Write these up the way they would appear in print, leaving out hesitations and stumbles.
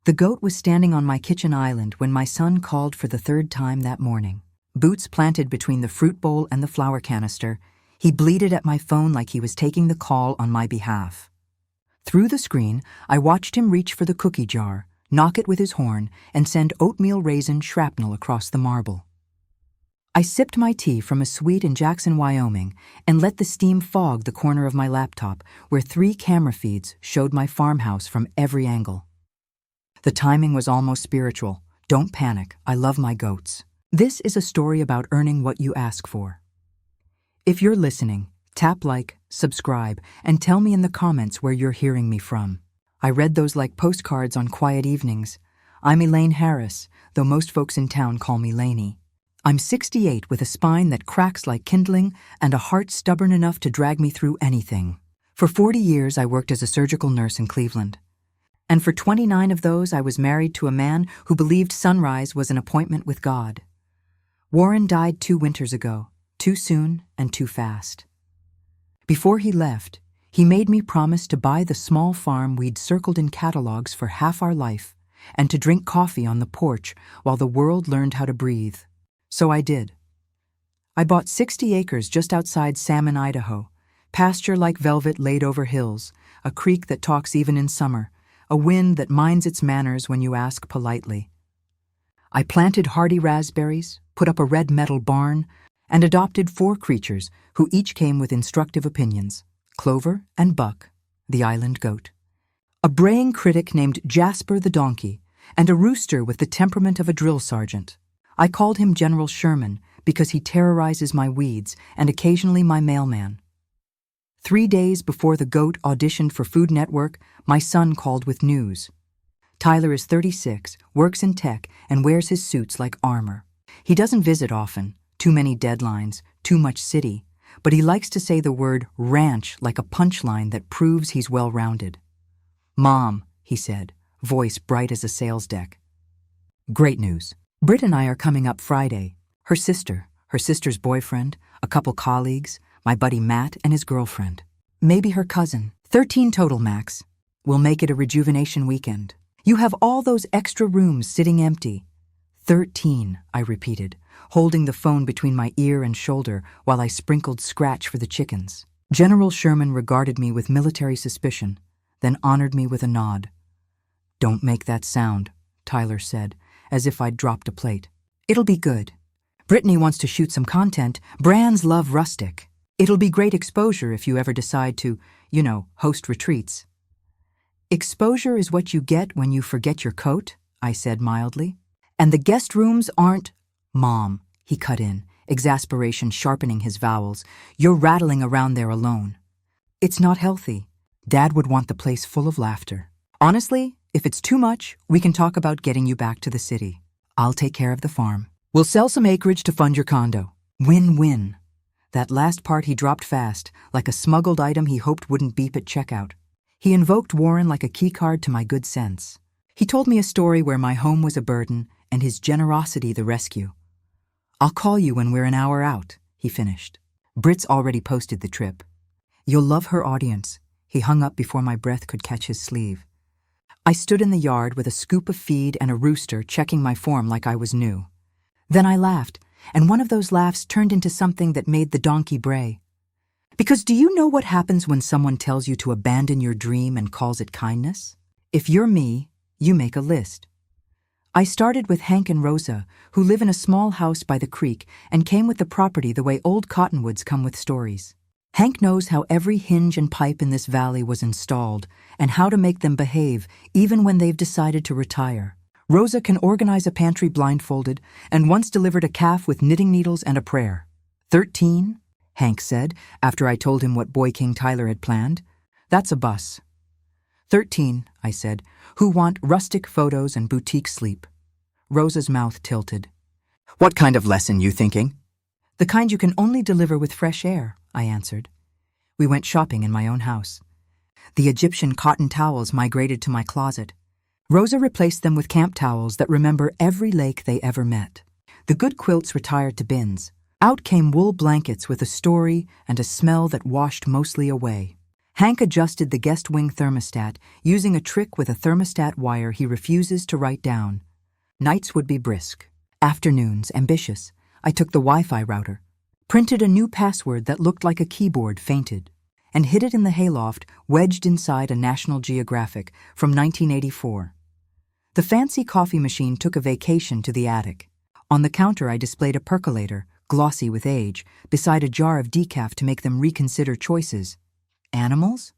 The goat was standing on my kitchen island when my son called for the third time that morning. Boots planted between the fruit bowl and the flour canister, he bleated at my phone like he was taking the call on my behalf. Through the screen, I watched him reach for the cookie jar, knock it with his horn, and send oatmeal raisin shrapnel across the marble. I sipped my tea from a suite in Jackson, Wyoming, and let the steam fog the corner of my laptop, where 3 camera feeds showed my farmhouse from every angle. The timing was almost spiritual. Don't panic, I love my goats. This is a story about earning what you ask for. If you're listening, tap like, subscribe, and tell me in the comments where you're hearing me from. I read those like postcards on quiet evenings. I'm Elaine Harris, though most folks in town call me Laney. I'm 68 with a spine that cracks like kindling and a heart stubborn enough to drag me through anything. For 40 years, I worked as a surgical nurse in Cleveland. And for 29 of those, I was married to a man who believed sunrise was an appointment with God. Warren died 2 winters ago, too soon and too fast. Before he left, he made me promise to buy the small farm we'd circled in catalogs for half our life and to drink coffee on the porch while the world learned how to breathe. So I did. I bought 60 acres just outside Salmon, Idaho, pasture like velvet laid over hills, a creek that talks even in summer, a wind that minds its manners when you ask politely. I planted hardy raspberries, put up a red metal barn, and adopted 4 creatures who each came with instructive opinions: Clover and Buck, the island goat, a braying critic named Jasper the donkey, and a rooster with the temperament of a drill sergeant. I called him General Sherman because he terrorizes my weeds and occasionally my mailman. 3 days before the goat auditioned for Food Network, my son called with news. Tyler is 36, works in tech, and wears his suits like armor. He doesn't visit often, too many deadlines, too much city, but he likes to say the word ranch like a punchline that proves he's well-rounded. "Mom," he said, voice bright as a sales deck. "Great news. Britt and I are coming up Friday. Her sister's boyfriend, a couple colleagues, my buddy Matt and his girlfriend. Maybe her cousin. 13 total, max. We'll make it a rejuvenation weekend. You have all those extra rooms sitting empty." 13, I repeated, holding the phone between my ear and shoulder while I sprinkled scratch for the chickens. General Sherman regarded me with military suspicion, then honored me with a nod. "Don't make that sound," Tyler said, as if I'd dropped a plate. "It'll be good. Brittany wants to shoot some content. Brands love rustic. It'll be great exposure if you ever decide to, host retreats." "Exposure is what you get when you forget your coat," I said mildly. "And the guest rooms aren't—" "Mom," he cut in, exasperation sharpening his vowels, "you're rattling around there alone. It's not healthy. Dad would want the place full of laughter. Honestly, if it's too much, we can talk about getting you back to the city. I'll take care of the farm. We'll sell some acreage to fund your condo. Win-win." That last part he dropped fast, like a smuggled item he hoped wouldn't beep at checkout. He invoked Warren like a keycard to my good sense. He told me a story where my home was a burden and his generosity the rescue. "I'll call you when we're an hour out," he finished. "Britt's already posted the trip. You'll love her audience." He hung up before my breath could catch his sleeve. I stood in the yard with a scoop of feed and a rooster checking my form like I was new. Then I laughed, and one of those laughs turned into something that made the donkey bray. Because do you know what happens when someone tells you to abandon your dream and calls it kindness? If you're me, you make a list. I started with Hank and Rosa, who live in a small house by the creek and came with the property the way old cottonwoods come with stories. Hank knows how every hinge and pipe in this valley was installed and how to make them behave even when they've decided to retire. Rosa can organize a pantry blindfolded and once delivered a calf with knitting needles and a prayer. 13, Hank said after I told him what Boy King Tyler had planned. "That's a bus." 13, I said, "who want rustic photos and boutique sleep." Rosa's mouth tilted. "What kind of lesson you thinking?" "The kind you can only deliver with fresh air," I answered. We went shopping in my own house. The Egyptian cotton towels migrated to my closet. Rosa replaced them with camp towels that remember every lake they ever met. The good quilts retired to bins. Out came wool blankets with a story and a smell that washed mostly away. Hank adjusted the guest wing thermostat using a trick with a thermostat wire he refuses to write down. Nights would be brisk. Afternoons, ambitious. I took the Wi-Fi router, printed a new password that looked like a keyboard fainted, and hid it in the hayloft wedged inside a National Geographic from 1984. The fancy coffee machine took a vacation to the attic. On the counter I displayed a percolator, glossy with age, beside a jar of decaf to make them reconsider choices. Animals?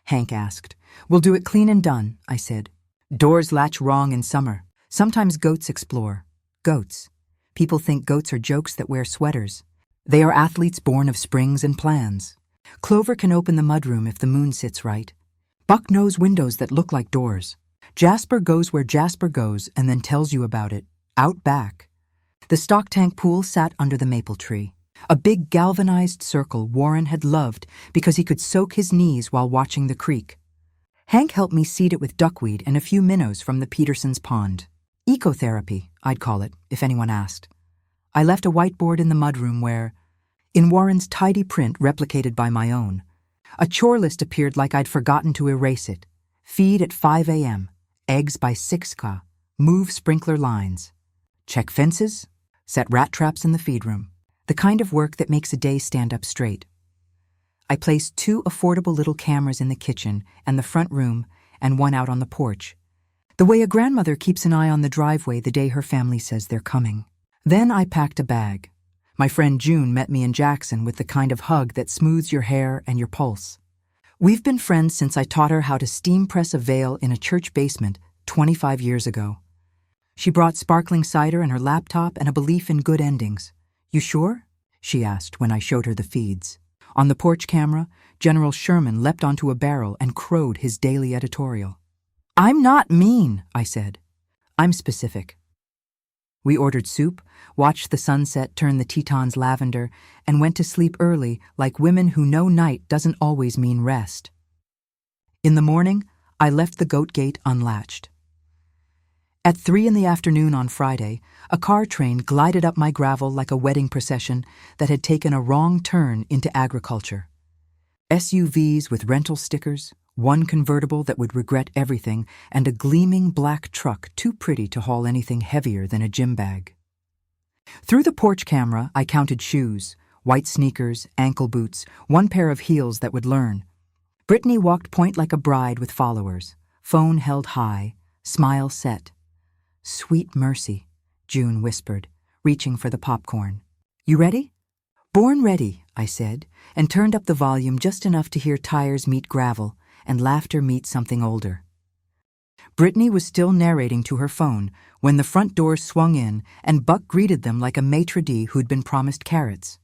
Hank asked. We'll do it clean and done, I said. Doors latch wrong in summer. Sometimes goats explore. Goats. People think goats are jokes that wear sweaters. They are athletes born of springs and plans. Clover can open the mudroom if the moon sits right. Buck knows windows that look like doors. Jasper goes where Jasper goes and then tells you about it, out back. The stock tank pool sat under the maple tree. A big galvanized circle Warren had loved because he could soak his knees while watching the creek. Hank helped me seed it with duckweed and a few minnows from the Petersons' pond. Ecotherapy, I'd call it, if anyone asked. I left a whiteboard in the mudroom where, in Warren's tidy print replicated by my own, a chore list appeared like I'd forgotten to erase it. Feed at 5 a.m., eggs by 6 move sprinkler lines, check fences, set rat traps in the feed room. The kind of work that makes a day stand up straight. I placed 2 affordable little cameras in the kitchen and the front room and one out on the porch, the way a grandmother keeps an eye on the driveway the day her family says they're coming. Then I packed a bag. My friend June met me in Jackson with the kind of hug that smooths your hair and your pulse. We've been friends since I taught her how to steam press a veil in a church basement 25 years ago. She brought sparkling cider and her laptop and a belief in good endings. You sure? She asked when I showed her the feeds. On the porch camera, General Sherman leapt onto a barrel and crowed his daily editorial. I'm not mean, I said. I'm specific. We ordered soup, watched the sunset turn the Tetons lavender, and went to sleep early like women who know night doesn't always mean rest. In the morning, I left the goat gate unlatched. At 3 p.m. on Friday, a car train glided up my gravel like a wedding procession that had taken a wrong turn into agriculture. SUVs with rental stickers, one convertible that would regret everything, and a gleaming black truck too pretty to haul anything heavier than a gym bag. Through the porch camera, I counted shoes, white sneakers, ankle boots, one pair of heels that would learn. Brittany walked point like a bride with followers, phone held high, smile set. Sweet mercy, June whispered, reaching for the popcorn. You ready? Born ready, I said, and turned up the volume just enough to hear tires meet gravel and laughter meet something older. Brittany was still narrating to her phone when the front door swung in and Buck greeted them like a maitre d' who'd been promised carrots.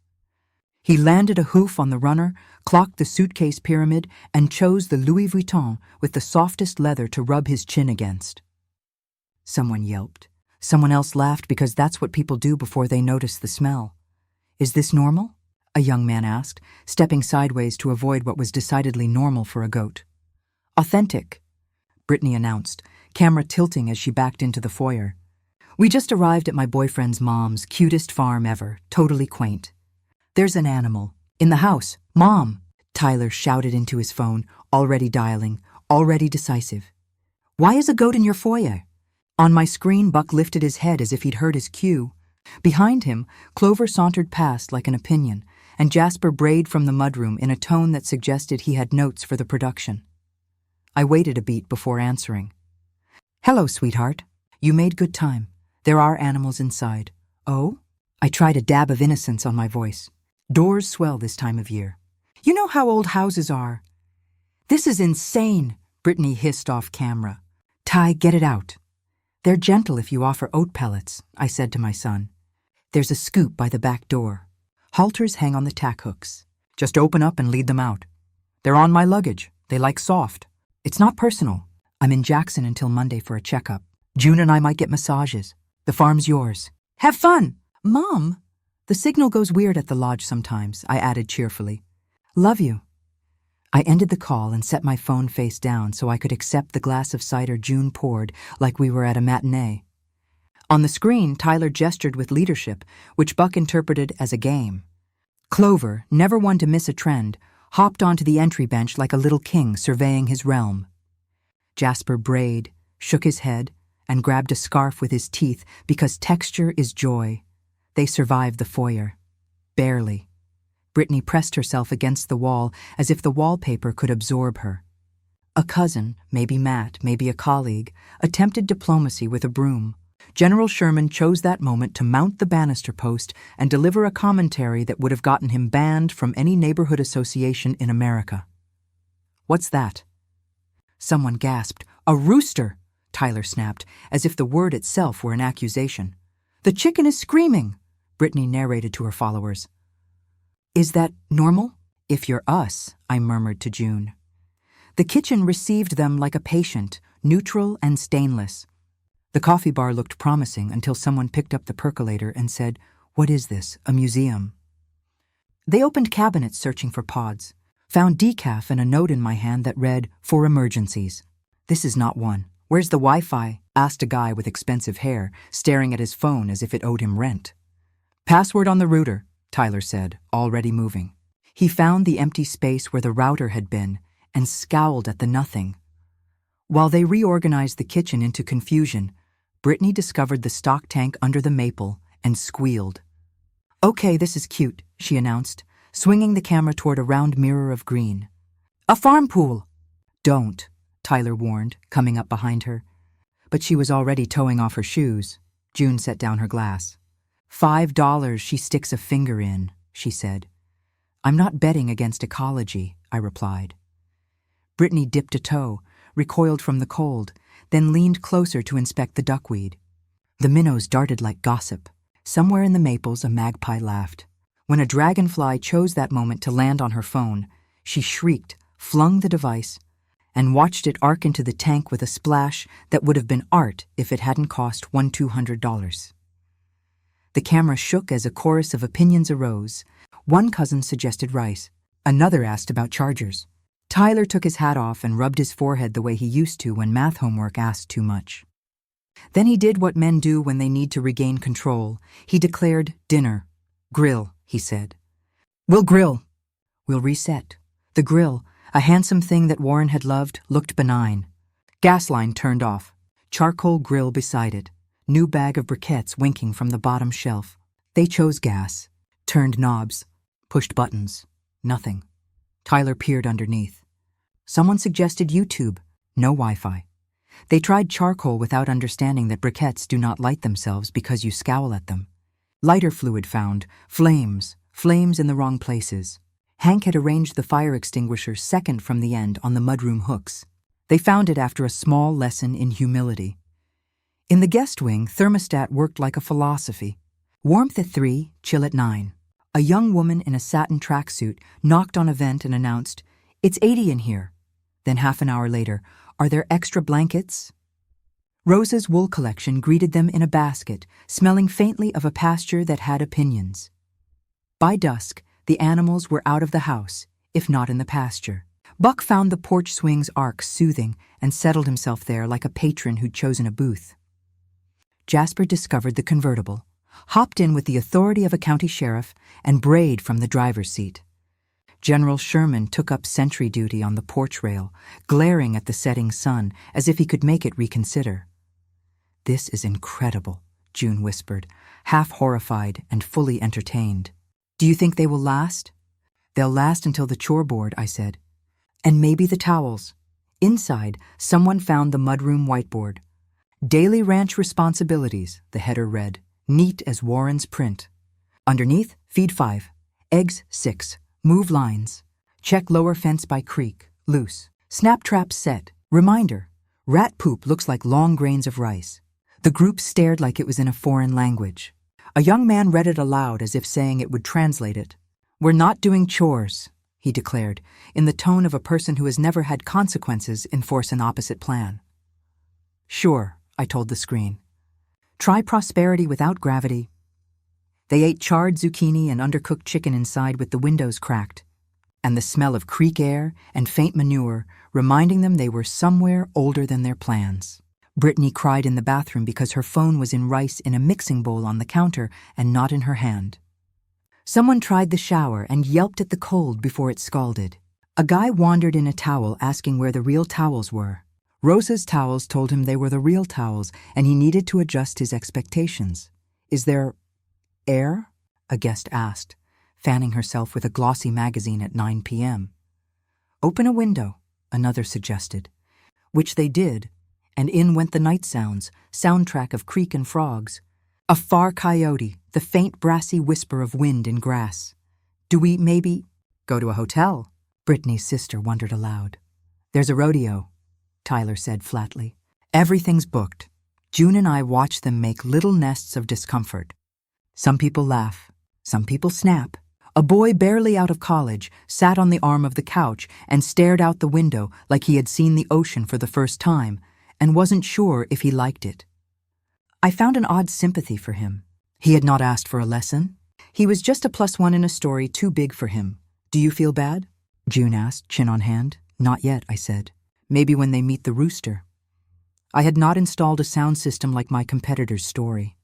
He landed a hoof on the runner, clocked the suitcase pyramid, and chose the Louis Vuitton with the softest leather to rub his chin against. Someone yelped. Someone else laughed because that's what people do before they notice the smell. Is this normal? A young man asked, stepping sideways to avoid what was decidedly normal for a goat. Authentic, Brittany announced, camera tilting as she backed into the foyer. We just arrived at my boyfriend's mom's cutest farm ever, totally quaint. There's an animal. In the house. Mom, Tyler shouted into his phone, already dialing, already decisive. Why is a goat in your foyer? On my screen, Buck lifted his head as if he'd heard his cue. Behind him, Clover sauntered past like an opinion, and Jasper brayed from the mudroom in a tone that suggested he had notes for the production. I waited a beat before answering. Hello, sweetheart. You made good time. There are animals inside. Oh? I tried a dab of innocence on my voice. Doors swell this time of year. You know how old houses are. This is insane, Brittany hissed off camera. Ty, get it out. They're gentle if you offer oat pellets, I said to my son. There's a scoop by the back door. Halters hang on the tack hooks. Just open up and lead them out. They're on my luggage. They like soft. It's not personal. I'm in Jackson until Monday for a checkup. June and I might get massages. The farm's yours. Have fun! Mom! The signal goes weird at the lodge sometimes, I added cheerfully. Love you. I ended the call and set my phone face down so I could accept the glass of cider June poured like we were at a matinee. On the screen, Tyler gestured with leadership, which Buck interpreted as a game. Clover, never one to miss a trend, hopped onto the entry bench like a little king surveying his realm. Jasper brayed, shook his head, and grabbed a scarf with his teeth because texture is joy. They survived the foyer. Barely. Brittany pressed herself against the wall as if the wallpaper could absorb her. A cousin, maybe Matt, maybe a colleague, attempted diplomacy with a broom. General Sherman chose that moment to mount the banister post and deliver a commentary that would have gotten him banned from any neighborhood association in America. "What's that?" Someone gasped. "A rooster!" Tyler snapped, as if the word itself were an accusation. "The chicken is screaming," Brittany narrated to her followers. "Is that normal?" "If you're us," I murmured to June. The kitchen received them like a patient, neutral and stainless. The coffee bar looked promising until someone picked up the percolator and said, "What is this, a museum?" They opened cabinets searching for pods, found decaf and a note in my hand that read, "For emergencies." "This is not one. Where's the Wi-Fi?" asked a guy with expensive hair, staring at his phone as if it owed him rent. "Password on the router," Tyler said, already moving. He found the empty space where the router had been and scowled at the nothing. While they reorganized the kitchen into confusion, Brittany discovered the stock tank under the maple and squealed. "Okay, this is cute," she announced, swinging the camera toward a round mirror of green. "A farm pool!" "Don't," Tyler warned, coming up behind her. But she was already toeing off her shoes. June set down her glass. $5 she sticks a finger in, she said. "I'm not betting against ecology," I replied. Brittany dipped a toe, recoiled from the cold, then leaned closer to inspect the duckweed. The minnows darted like gossip. Somewhere in the maples a magpie laughed. When a dragonfly chose that moment to land on her phone, she shrieked, flung the device, and watched it arc into the tank with a splash that would have been art if it hadn't cost $200. The camera shook as a chorus of opinions arose. One cousin suggested rice. Another asked about chargers. Tyler took his hat off and rubbed his forehead the way he used to when math homework asked too much. Then he did what men do when they need to regain control. He declared, "Dinner. Grill," he said. "We'll grill." "We'll reset." The grill, a handsome thing that Warren had loved, looked benign. Gas line turned off. Charcoal grill beside it. New bag of briquettes winking from the bottom shelf. They chose gas. Turned knobs. Pushed buttons. Nothing. Tyler peered underneath. Someone suggested YouTube. No Wi-Fi. They tried charcoal without understanding that briquettes do not light themselves because you scowl at them. Lighter fluid found. Flames. Flames in the wrong places. Hank had arranged the fire extinguisher second from the end on the mudroom hooks. They found it after a small lesson in humility. In the guest wing, thermostat worked like a philosophy. Warmth at 3, chill at 9. A young woman in a satin tracksuit knocked on a vent and announced, "It's 80 in here." Then half an hour later, "Are there extra blankets?" Rosa's wool collection greeted them in a basket, smelling faintly of a pasture that had opinions. By dusk, the animals were out of the house, if not in the pasture. Buck found the porch swing's arc soothing and settled himself there like a patron who'd chosen a booth. Jasper discovered the convertible, hopped in with the authority of a county sheriff, and brayed from the driver's seat. General Sherman took up sentry duty on the porch rail, glaring at the setting sun as if he could make it reconsider. "This is incredible," June whispered, half horrified and fully entertained. "Do you think they will last?" "They'll last until the chore board," I said. "And maybe the towels." Inside, someone found the mudroom whiteboard. "Daily ranch responsibilities," the header read, neat as Warren's print. Underneath, feed 5, eggs 6, move lines, check lower fence by creek, loose, snap trap set, reminder, rat poop looks like long grains of rice. The group stared like it was in a foreign language. A young man read it aloud as if saying it would translate it. "We're not doing chores," he declared, in the tone of a person who has never had consequences enforce an opposite plan. "Sure," I told the screen. "Try prosperity without gravity." They ate charred zucchini and undercooked chicken inside with the windows cracked, and the smell of creek air and faint manure reminding them they were somewhere older than their plans. Brittany cried in the bathroom because her phone was in rice in a mixing bowl on the counter and not in her hand. Someone tried the shower and yelped at the cold before it scalded. A guy wandered in a towel asking where the real towels were. Rosa's towels told him they were the real towels, and he needed to adjust his expectations. "Is there air?" a guest asked, fanning herself with a glossy magazine at 9 p.m. "Open a window," another suggested, which they did, and in went the night sounds, soundtrack of creek and frogs. A far coyote, the faint brassy whisper of wind in grass. "Do we maybe go to a hotel?" Brittany's sister wondered aloud. "There's a rodeo," Tyler said flatly. "Everything's booked." June and I watched them make little nests of discomfort. Some people laugh, some people snap. A boy barely out of college sat on the arm of the couch and stared out the window like he had seen the ocean for the first time and wasn't sure if he liked it. I found an odd sympathy for him. He had not asked for a lesson. He was just a +1 in a story too big for him. "Do you feel bad?" June asked, chin on hand. "Not yet," I said. "Maybe when they meet the rooster." I had not installed a sound system like my competitor's story.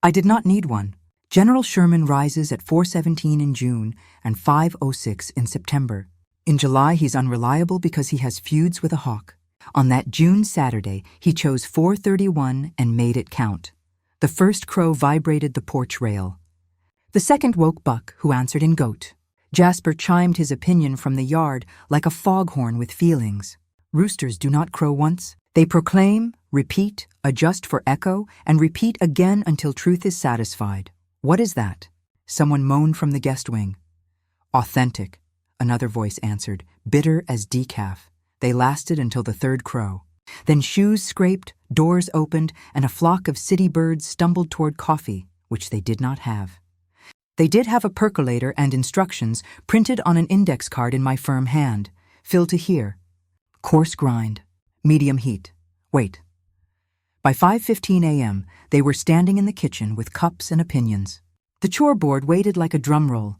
I did not need one. General Sherman rises at 4:17 in June and 5:06 in September. In July, he's unreliable because he has feuds with a hawk. On that June Saturday, he chose 4:31 and made it count. The first crow vibrated the porch rail. The second woke Buck, who answered in goat. Jasper chimed his opinion from the yard like a foghorn with feelings. Roosters do not crow once. They proclaim, repeat, adjust for echo, and repeat again until truth is satisfied. "What is that?" Someone moaned from the guest wing. "Authentic," another voice answered, "bitter as decaf." They lasted until the third crow. Then shoes scraped, doors opened, and a flock of city birds stumbled toward coffee, which they did not have. They did have a percolator and instructions printed on an index card in my firm hand. "Fill to here. Coarse grind. Medium heat. Wait." By 5:15 a.m., they were standing in the kitchen with cups and opinions. The chore board waited like a drum roll.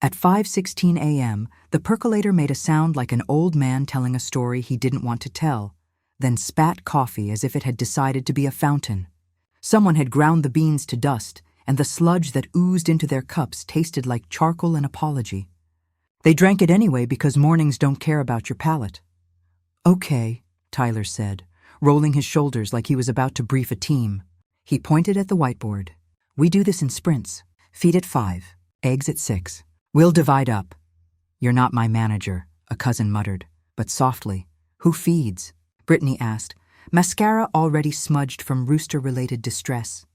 At 5:16 a.m., the percolator made a sound like an old man telling a story he didn't want to tell, then spat coffee as if it had decided to be a fountain. Someone had ground the beans to dust, and the sludge that oozed into their cups tasted like charcoal and apology. They drank it anyway because mornings don't care about your palate. "Okay," Tyler said, rolling his shoulders like he was about to brief a team. He pointed at the whiteboard. "We do this in sprints. Feed at 5, eggs at 6. We'll divide up." "You're not my manager," a cousin muttered, but softly. "Who feeds?" Brittany asked, mascara already smudged from rooster-related distress.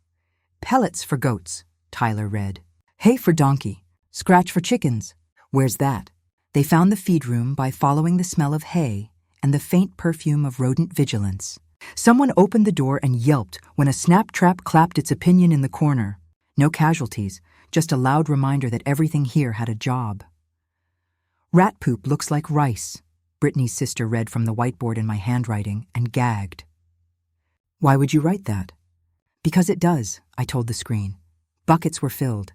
"Pellets for goats," Tyler read. "Hay for donkey. Scratch for chickens." "Where's that?" They found the feed room by following the smell of hay and the faint perfume of rodent vigilance. Someone opened the door and yelped when a snap trap clapped its opinion in the corner. No casualties, just a loud reminder that everything here had a job. "Rat poop looks like rice," Brittany's sister read from the whiteboard in my handwriting and gagged. "Why would you write that?" "Because it does," I told the screen. Buckets were filled.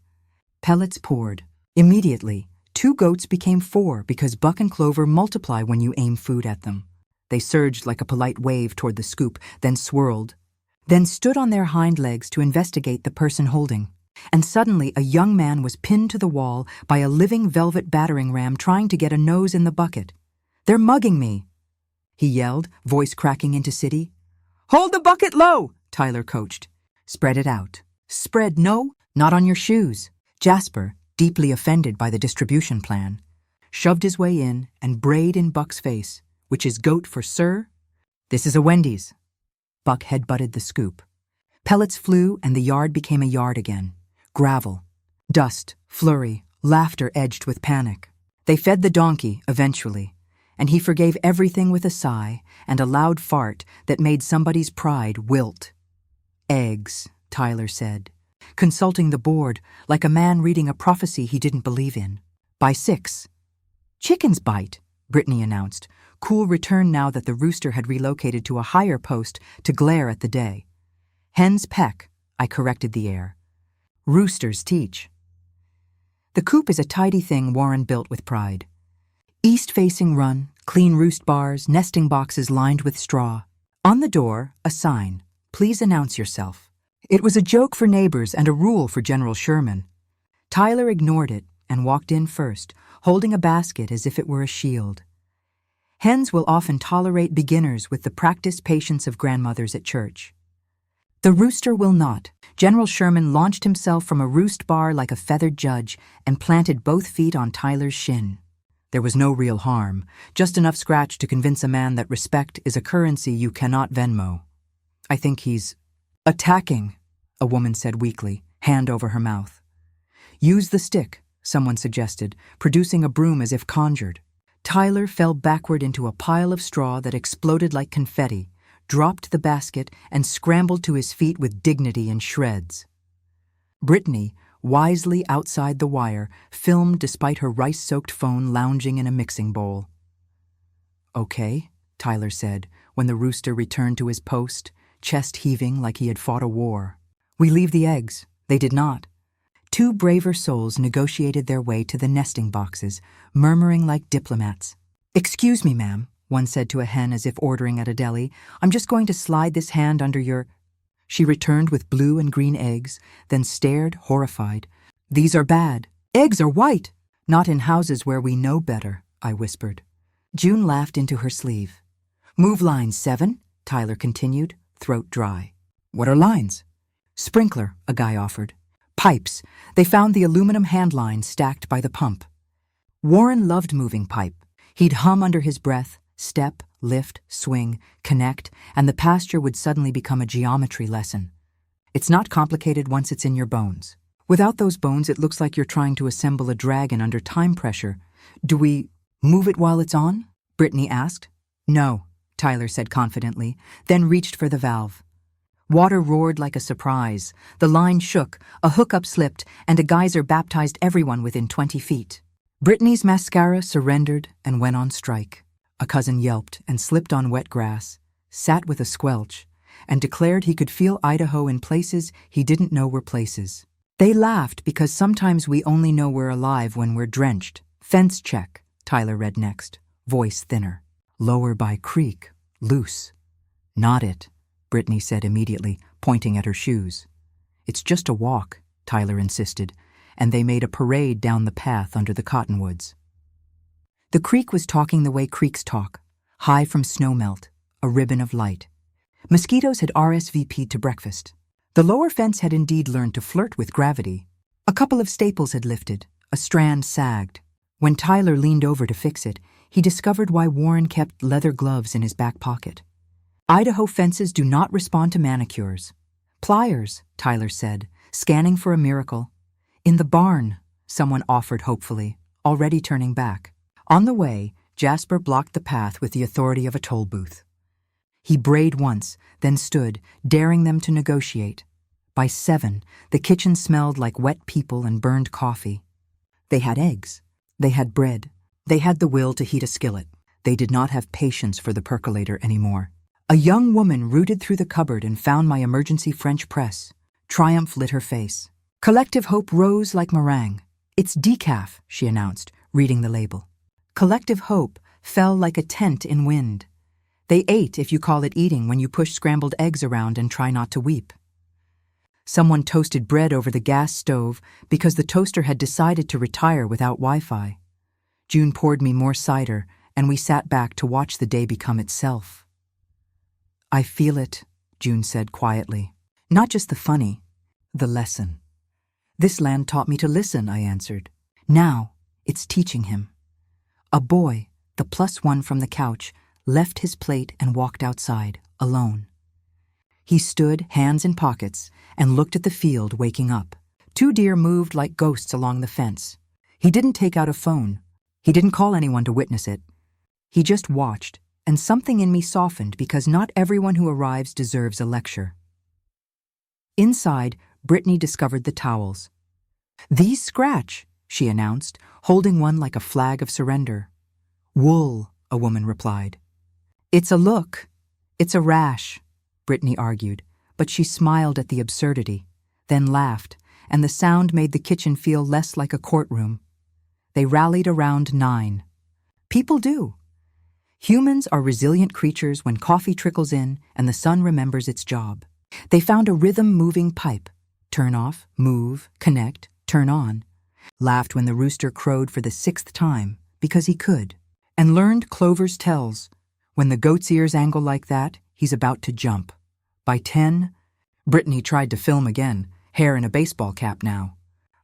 Pellets poured. Immediately, 2 goats became 4 because Buck and Clover multiply when you aim food at them. They surged like a polite wave toward the scoop, then swirled, then stood on their hind legs to investigate the person holding. And suddenly a young man was pinned to the wall by a living velvet battering ram trying to get a nose in the bucket. "They're mugging me," he yelled, voice cracking into city. "Hold the bucket low," Tyler coached. "Spread it out." "Spread, no, not on your shoes." Jasper, deeply offended by the distribution plan, shoved his way in and brayed in Buck's face, "Which is goat for sir?" "This is a Wendy's." Buck headbutted the scoop. Pellets flew and the yard became a yard again. Gravel, dust, flurry, laughter edged with panic. They fed the donkey, eventually, and he forgave everything with a sigh and a loud fart that made somebody's pride wilt. "Eggs," Tyler said, consulting the board like a man reading a prophecy he didn't believe in. By 6. "Chickens bite," Brittany announced, cool return now that the rooster had relocated to a higher post to glare at the day. "Hens peck," I corrected the air. "Roosters teach." The coop is a tidy thing Warren built with pride. East-facing run, clean roost bars, nesting boxes lined with straw. On the door, a sign, "Please announce yourself." It was a joke for neighbors and a rule for General Sherman. Tyler ignored it and walked in first, holding a basket as if it were a shield. Hens will often tolerate beginners with the practiced patience of grandmothers at church. The rooster will not. General Sherman launched himself from a roost bar like a feathered judge and planted both feet on Tyler's shin. There was no real harm, just enough scratch to convince a man that respect is a currency you cannot Venmo. "I think he's attacking," a woman said weakly, hand over her mouth. "Use the stick," someone suggested, producing a broom as if conjured. Tyler fell backward into a pile of straw that exploded like confetti, dropped the basket, and scrambled to his feet with dignity in shreds. Brittany, wisely outside the wire, filmed despite her rice-soaked phone lounging in a mixing bowl. "Okay," Tyler said, when the rooster returned to his post, chest heaving like he had fought a war. "We leave the eggs." They did not. Two braver souls negotiated their way to the nesting boxes, murmuring like diplomats. "Excuse me, ma'am," one said to a hen as if ordering at a deli. "I'm just going to slide this hand under your—" She returned with blue and green eggs, then stared, horrified. "These are bad. Eggs are white." "Not in houses where we know better," I whispered. June laughed into her sleeve. "Move lines 7, Tyler continued, throat dry. "What are lines?" "Sprinkler," a guy offered. "Pipes. They found the aluminum hand line stacked by the pump." Warren loved moving pipe. He'd hum under his breath, step, lift, swing, connect, and the pasture would suddenly become a geometry lesson. It's not complicated once it's in your bones. Without those bones, it looks like you're trying to assemble a dragon under time pressure. "Do we move it while it's on?" Brittany asked. "No," Tyler said confidently, then reached for the valve. Water roared like a surprise. The line shook, a hookup slipped, and a geyser baptized everyone within 20 feet. Brittany's mascara surrendered and went on strike. A cousin yelped and slipped on wet grass, sat with a squelch, and declared he could feel Idaho in places he didn't know were places. They laughed because sometimes we only know we're alive when we're drenched. "Fence check," Tyler read next, voice thinner. "Lower by creek, loose." "Not it," Brittany said immediately, pointing at her shoes. "It's just a walk," Tyler insisted, and they made a parade down the path under the cottonwoods. The creek was talking the way creeks talk, high from snowmelt, a ribbon of light. Mosquitoes had RSVP'd to breakfast. The lower fence had indeed learned to flirt with gravity. A couple of staples had lifted, a strand sagged. When Tyler leaned over to fix it, he discovered why Warren kept leather gloves in his back pocket. "Idaho fences do not respond to manicures." "Pliers," Tyler said, scanning for a miracle. "In the barn," someone offered hopefully, already turning back. On the way, Jasper blocked the path with the authority of a toll booth. He brayed once, then stood, daring them to negotiate. By 7, the kitchen smelled like wet people and burned coffee. They had eggs. They had bread. They had the will to heat a skillet. They did not have patience for the percolator anymore. A young woman rooted through the cupboard and found my emergency French press. Triumph lit her face. Collective Hope rose like meringue. "It's decaf," she announced, reading the label. Collective Hope fell like a tent in wind. They ate, if you call it eating, when you push scrambled eggs around and try not to weep. Someone toasted bread over the gas stove because the toaster had decided to retire without Wi-Fi. June poured me more cider, and we sat back to watch the day become itself. "I feel it," June said quietly. "Not just the funny, the lesson." "This land taught me to listen," I answered. "Now, it's teaching him." A boy, the +1 from the couch, left his plate and walked outside, alone. He stood, hands in pockets, and looked at the field waking up. 2 deer moved like ghosts along the fence. He didn't take out a phone. He didn't call anyone to witness it. He just watched, and something in me softened because not everyone who arrives deserves a lecture. Inside, Brittany discovered the towels. "These scratch," she announced, holding one like a flag of surrender. "Wool," a woman replied. "It's a look. It's a rash," Brittany argued, but she smiled at the absurdity, then laughed, and the sound made the kitchen feel less like a courtroom. They rallied around 9. People do. Humans are resilient creatures when coffee trickles in and the sun remembers its job. They found a rhythm-moving pipe. Turn off, move, connect, turn on. laughed when the rooster crowed for the 6th time, because he could, and learned Clover's tells. When the goat's ears angle like that, he's about to jump. By 10, Brittany tried to film again, hair in a baseball cap now,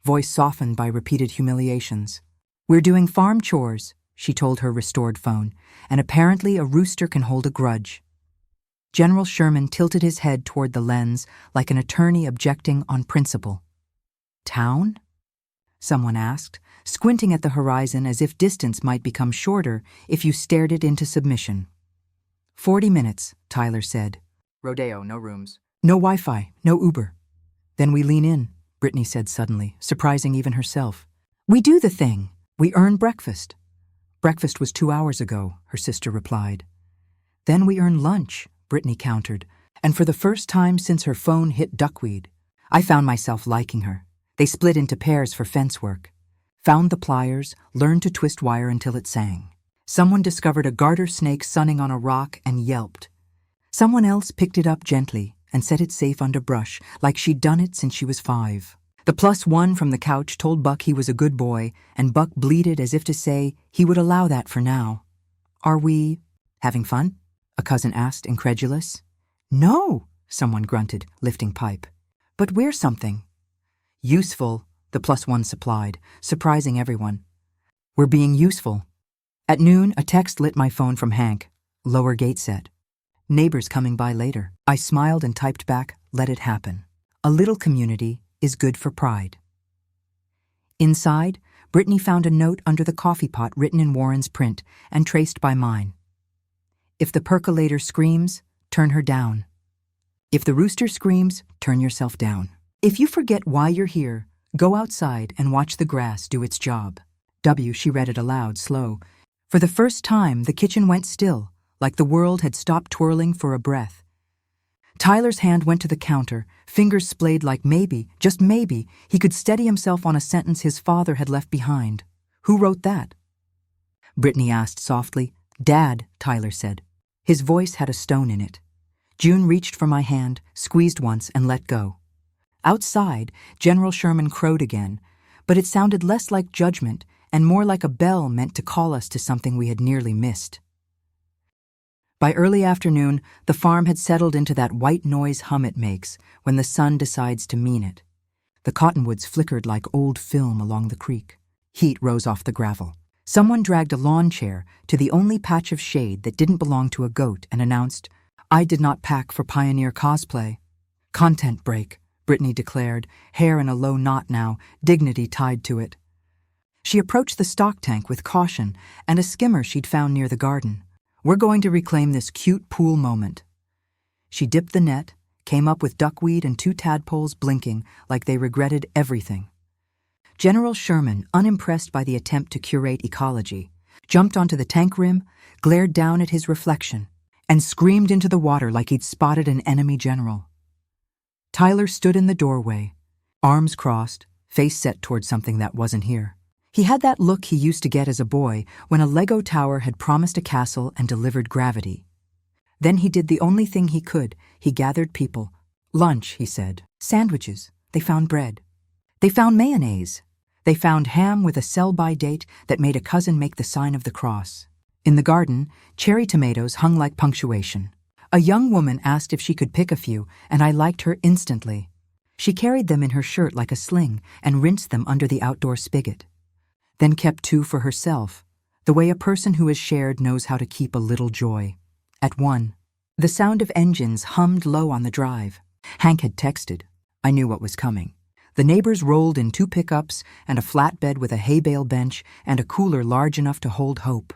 voice softened by repeated humiliations. "We're doing farm chores," she told her restored phone, "and apparently a rooster can hold a grudge." General Sherman tilted his head toward the lens like an attorney objecting on principle. "Town?" someone asked, squinting at the horizon as if distance might become shorter if you stared it into submission. 40 minutes, Tyler said. Rodeo, no rooms. No Wi-Fi, no Uber. Then we lean in, Brittany said suddenly, surprising even herself. We do the thing. We earn breakfast. Breakfast was 2 hours ago, her sister replied. Then we earn lunch, Brittany countered, and for the first time since her phone hit duckweed, I found myself liking her. They split into pairs for fence work. Found the pliers, learned to twist wire until it sang. Someone discovered a garter snake sunning on a rock and yelped. Someone else picked it up gently and set it safe under brush, like she'd done it since she was 5. The +1 from the couch told Buck he was a good boy, and Buck bleated as if to say he would allow that for now. Are we having fun? A cousin asked, incredulous. No, someone grunted, lifting pipe. But we're something. Useful, the +1 supplied, surprising everyone. We're being useful. At noon, a text lit my phone from Hank. Lower gate set. Neighbors coming by later. I smiled and typed back, let it happen. A little community is good for pride. Inside, Brittany found a note under the coffee pot written in Warren's print and traced by mine. If the percolator screams, turn her down. If the rooster screams, turn yourself down. If you forget why you're here, go outside and watch the grass do its job. She read it aloud, slow. For the first time, the kitchen went still, like the world had stopped twirling for a breath. Tyler's hand went to the counter, fingers splayed like maybe, just maybe, he could steady himself on a sentence his father had left behind. Who wrote that? Brittany asked softly. Dad, Tyler said. His voice had a stone in it. June reached for my hand, squeezed once, and let go. Outside, General Sherman crowed again, but it sounded less like judgment and more like a bell meant to call us to something we had nearly missed. By early afternoon, the farm had settled into that white noise hum it makes when the sun decides to mean it. The cottonwoods flickered like old film along the creek. Heat rose off the gravel. Someone dragged a lawn chair to the only patch of shade that didn't belong to a goat and announced, I did not pack for Pioneer cosplay. Content break, Brittany declared, hair in a low knot now, dignity tied to it. She approached the stock tank with caution and a skimmer she'd found near the garden. We're going to reclaim this cute pool moment. She dipped the net, came up with duckweed and 2 tadpoles blinking like they regretted everything. General Sherman, unimpressed by the attempt to curate ecology, jumped onto the tank rim, glared down at his reflection, and screamed into the water like he'd spotted an enemy general. Tyler stood in the doorway, arms crossed, face set toward something that wasn't here. He had that look he used to get as a boy when a Lego tower had promised a castle and delivered gravity. Then he did the only thing he could. He gathered people. Lunch, he said. Sandwiches. They found bread. They found mayonnaise. They found ham with a sell-by date that made a cousin make the sign of the cross. In the garden, cherry tomatoes hung like punctuation. A young woman asked if she could pick a few, and I liked her instantly. She carried them in her shirt like a sling and rinsed them under the outdoor spigot. Then kept 2 for herself, the way a person who has shared knows how to keep a little joy. At 1, the sound of engines hummed low on the drive. Hank had texted. I knew what was coming. The neighbors rolled in 2 pickups and a flatbed with a hay bale bench and a cooler large enough to hold hope.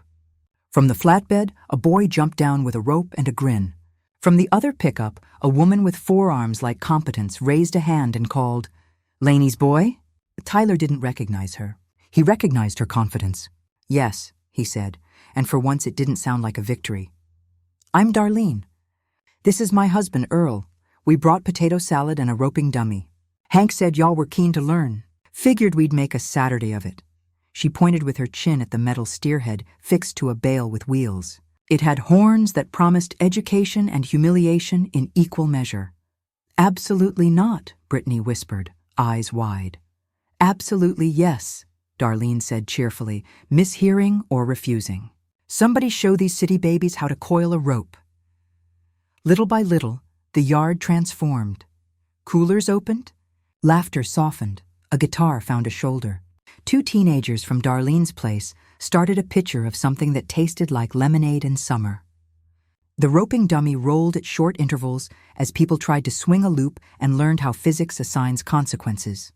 From the flatbed, a boy jumped down with a rope and a grin. From the other pickup, a woman with forearms like competence raised a hand and called, Laney's boy? Tyler didn't recognize her. He recognized her confidence. Yes, he said, and for once it didn't sound like a victory. I'm Darlene. This is my husband, Earl. We brought potato salad and a roping dummy. Hank said y'all were keen to learn. Figured we'd make a Saturday of it. She pointed with her chin at the metal steerhead fixed to a bale with wheels. It had horns that promised education and humiliation in equal measure. Absolutely not, Brittany whispered, eyes wide. Absolutely yes, Darlene said cheerfully, mishearing or refusing. Somebody show these city babies how to coil a rope. Little by little, the yard transformed. Coolers opened, laughter softened, a guitar found a shoulder. Two teenagers from Darlene's place started a pitcher of something that tasted like lemonade in summer. The roping dummy rolled at short intervals as people tried to swing a loop and learned how physics assigns consequences.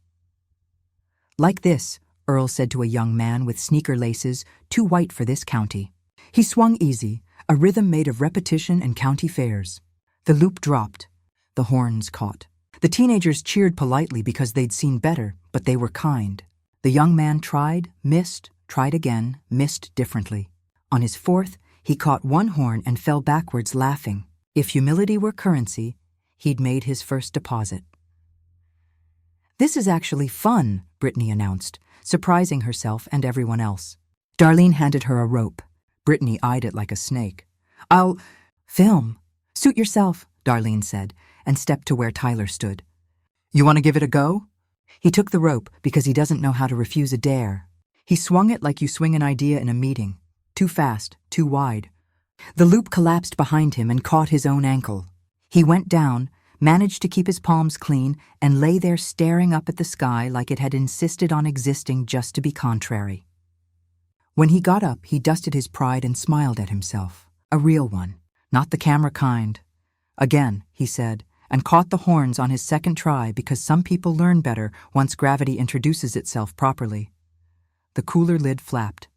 Like this, Earl said to a young man with sneaker laces too white for this county. He swung easy, a rhythm made of repetition and county fairs. The loop dropped. The horns caught. The teenagers cheered politely because they'd seen better, but they were kind. The young man tried, missed, tried again, missed differently. On his fourth, he caught one horn and fell backwards laughing. If humility were currency, he'd made his first deposit. This is actually fun, Brittany announced, surprising herself and everyone else. Darlene handed her a rope. Brittany eyed it like a snake. I'll film. Suit yourself, Darlene said, and stepped to where Tyler stood. You want to give it a go? He took the rope because he doesn't know how to refuse a dare. He swung it like you swing an idea in a meeting. Too fast, too wide. The loop collapsed behind him and caught his own ankle. He went down, managed to keep his palms clean, and lay there staring up at the sky like it had insisted on existing just to be contrary. When he got up, he dusted his pride and smiled at himself. A real one, not the camera kind. Again, he said, and caught the horns on his second try because some people learn better once gravity introduces itself properly. The cooler lid flapped.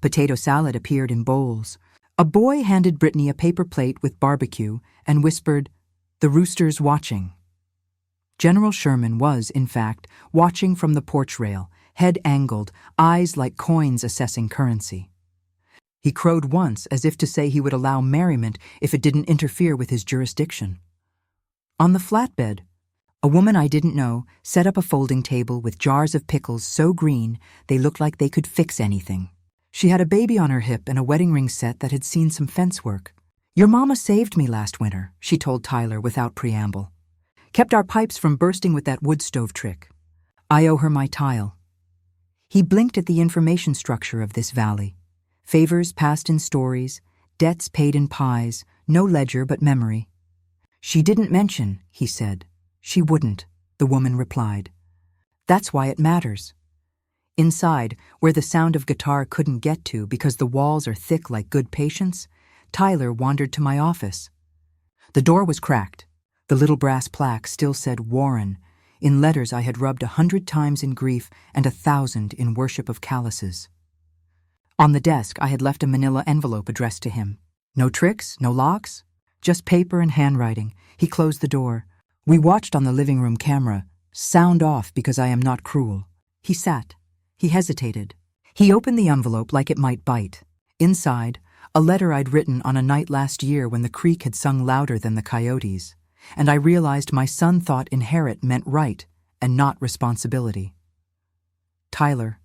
Potato salad appeared in bowls. A boy handed Brittany a paper plate with barbecue and whispered, "The rooster's watching." General Sherman was, in fact, watching from the porch rail, head angled, eyes like coins assessing currency. He crowed once as if to say he would allow merriment if it didn't interfere with his jurisdiction. On the flatbed, a woman I didn't know set up a folding table with jars of pickles so green they looked like they could fix anything. She had a baby on her hip and a wedding ring set that had seen some fence work. "Your mama saved me last winter," she told Tyler without preamble. "Kept our pipes from bursting with that wood stove trick. I owe her my tile." He blinked at the information structure of this valley. Favors passed in stories, debts paid in pies, no ledger but memory. "She didn't mention," he said. "She wouldn't," the woman replied. "That's why it matters." Inside, where the sound of guitar couldn't get to because the walls are thick like good patience, Tyler wandered to my office. The door was cracked. The little brass plaque still said Warren, in letters I had rubbed 100 times in grief and 1,000 in worship of calluses. On the desk, I had left a manila envelope addressed to him. No tricks, no locks, just paper and handwriting. He closed the door. We watched on the living room camera, sound off because I am not cruel. He sat. He hesitated. He opened the envelope like it might bite. Inside, a letter I'd written on a night last year when the creek had sung louder than the coyotes, and I realized my son thought inherit meant right and not responsibility. Tyler,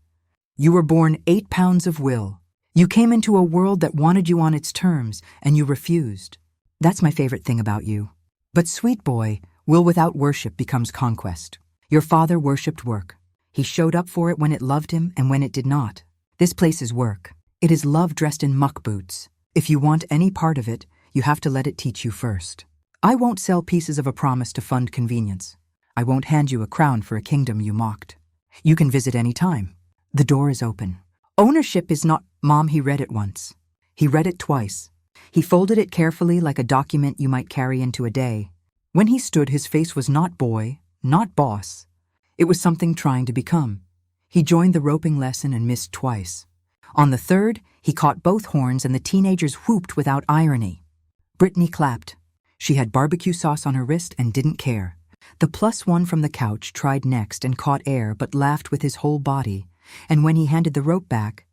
you were born 8 pounds of will. You came into a world that wanted you on its terms, and you refused. That's my favorite thing about you. But sweet boy, will without worship becomes conquest. Your father worshipped work. He showed up for it when it loved him and when it did not. This place is work. It is love dressed in muck boots. If you want any part of it, you have to let it teach you first. I won't sell pieces of a promise to fund convenience. I won't hand you a crown for a kingdom you mocked. You can visit any time. The door is open. Ownership is not— Mom, he read it once. He read it twice. He folded it carefully like a document you might carry into a day. When he stood, his face was not boy, not boss. It was something trying to become. He joined the roping lesson and missed twice. On the third, he caught both horns and the teenagers whooped without irony. Brittany clapped. She had barbecue sauce on her wrist and didn't care. The +1 from the couch tried next and caught air but laughed with his whole body, and when he handed the rope back,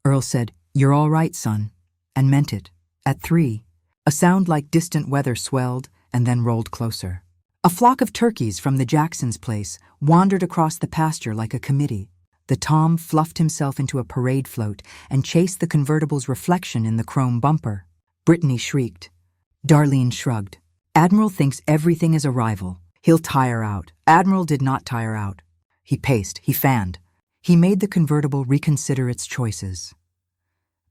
Earl said, "You're all right, son," and meant it. At 3, a sound like distant weather swelled and then rolled closer. A flock of turkeys from the Jacksons' place wandered across the pasture like a committee. The Tom fluffed himself into a parade float and chased the convertible's reflection in the chrome bumper. Brittany shrieked. Darlene shrugged. Admiral thinks everything is a rival. He'll tire out. Admiral did not tire out. He paced, he fanned. He made the convertible reconsider its choices.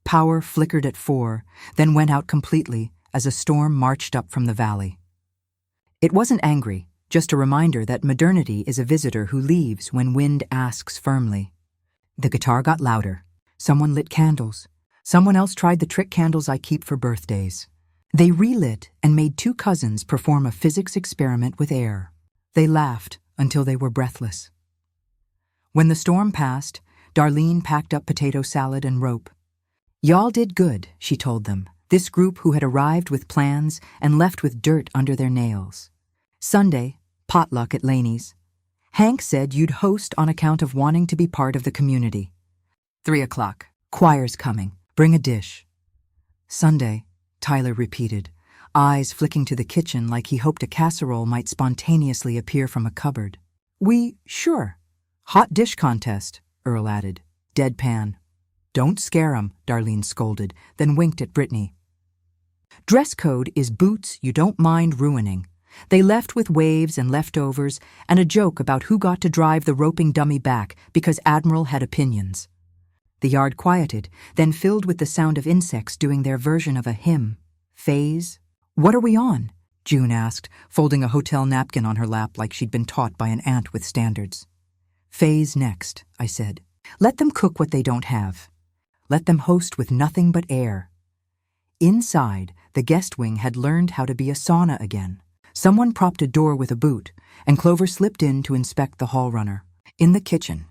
Power flickered at 4, then went out completely as a storm marched up from the valley. It wasn't angry, just a reminder that modernity is a visitor who leaves when wind asks firmly. The guitar got louder. Someone lit candles. Someone else tried the trick candles I keep for birthdays. They relit and made 2 cousins perform a physics experiment with air. They laughed until they were breathless. When the storm passed, Darlene packed up potato salad and rope. "Y'all did good," she told them, this group who had arrived with plans and left with dirt under their nails. Sunday, potluck at Laney's. Hank said you'd host on account of wanting to be part of the community. 3 o'clock. Choir's coming. Bring a dish. Sunday, Tyler repeated, eyes flicking to the kitchen like he hoped a casserole might spontaneously appear from a cupboard. Sure. Hot dish contest, Earl added, deadpan. Don't scare 'em, Darlene scolded, then winked at Brittany. Dress code is boots you don't mind ruining. They left with waves and leftovers and a joke about who got to drive the roping dummy back because Admiral had opinions. The yard quieted, then filled with the sound of insects doing their version of a hymn. Phase? What are we on? June asked, folding a hotel napkin on her lap like she'd been taught by an aunt with standards. Phase next, I said. Let them cook what they don't have. Let them host with nothing but air. Inside, the guest wing had learned how to be a sauna again. Someone propped a door with a boot, and Clover slipped in to inspect the hall runner. In the kitchen,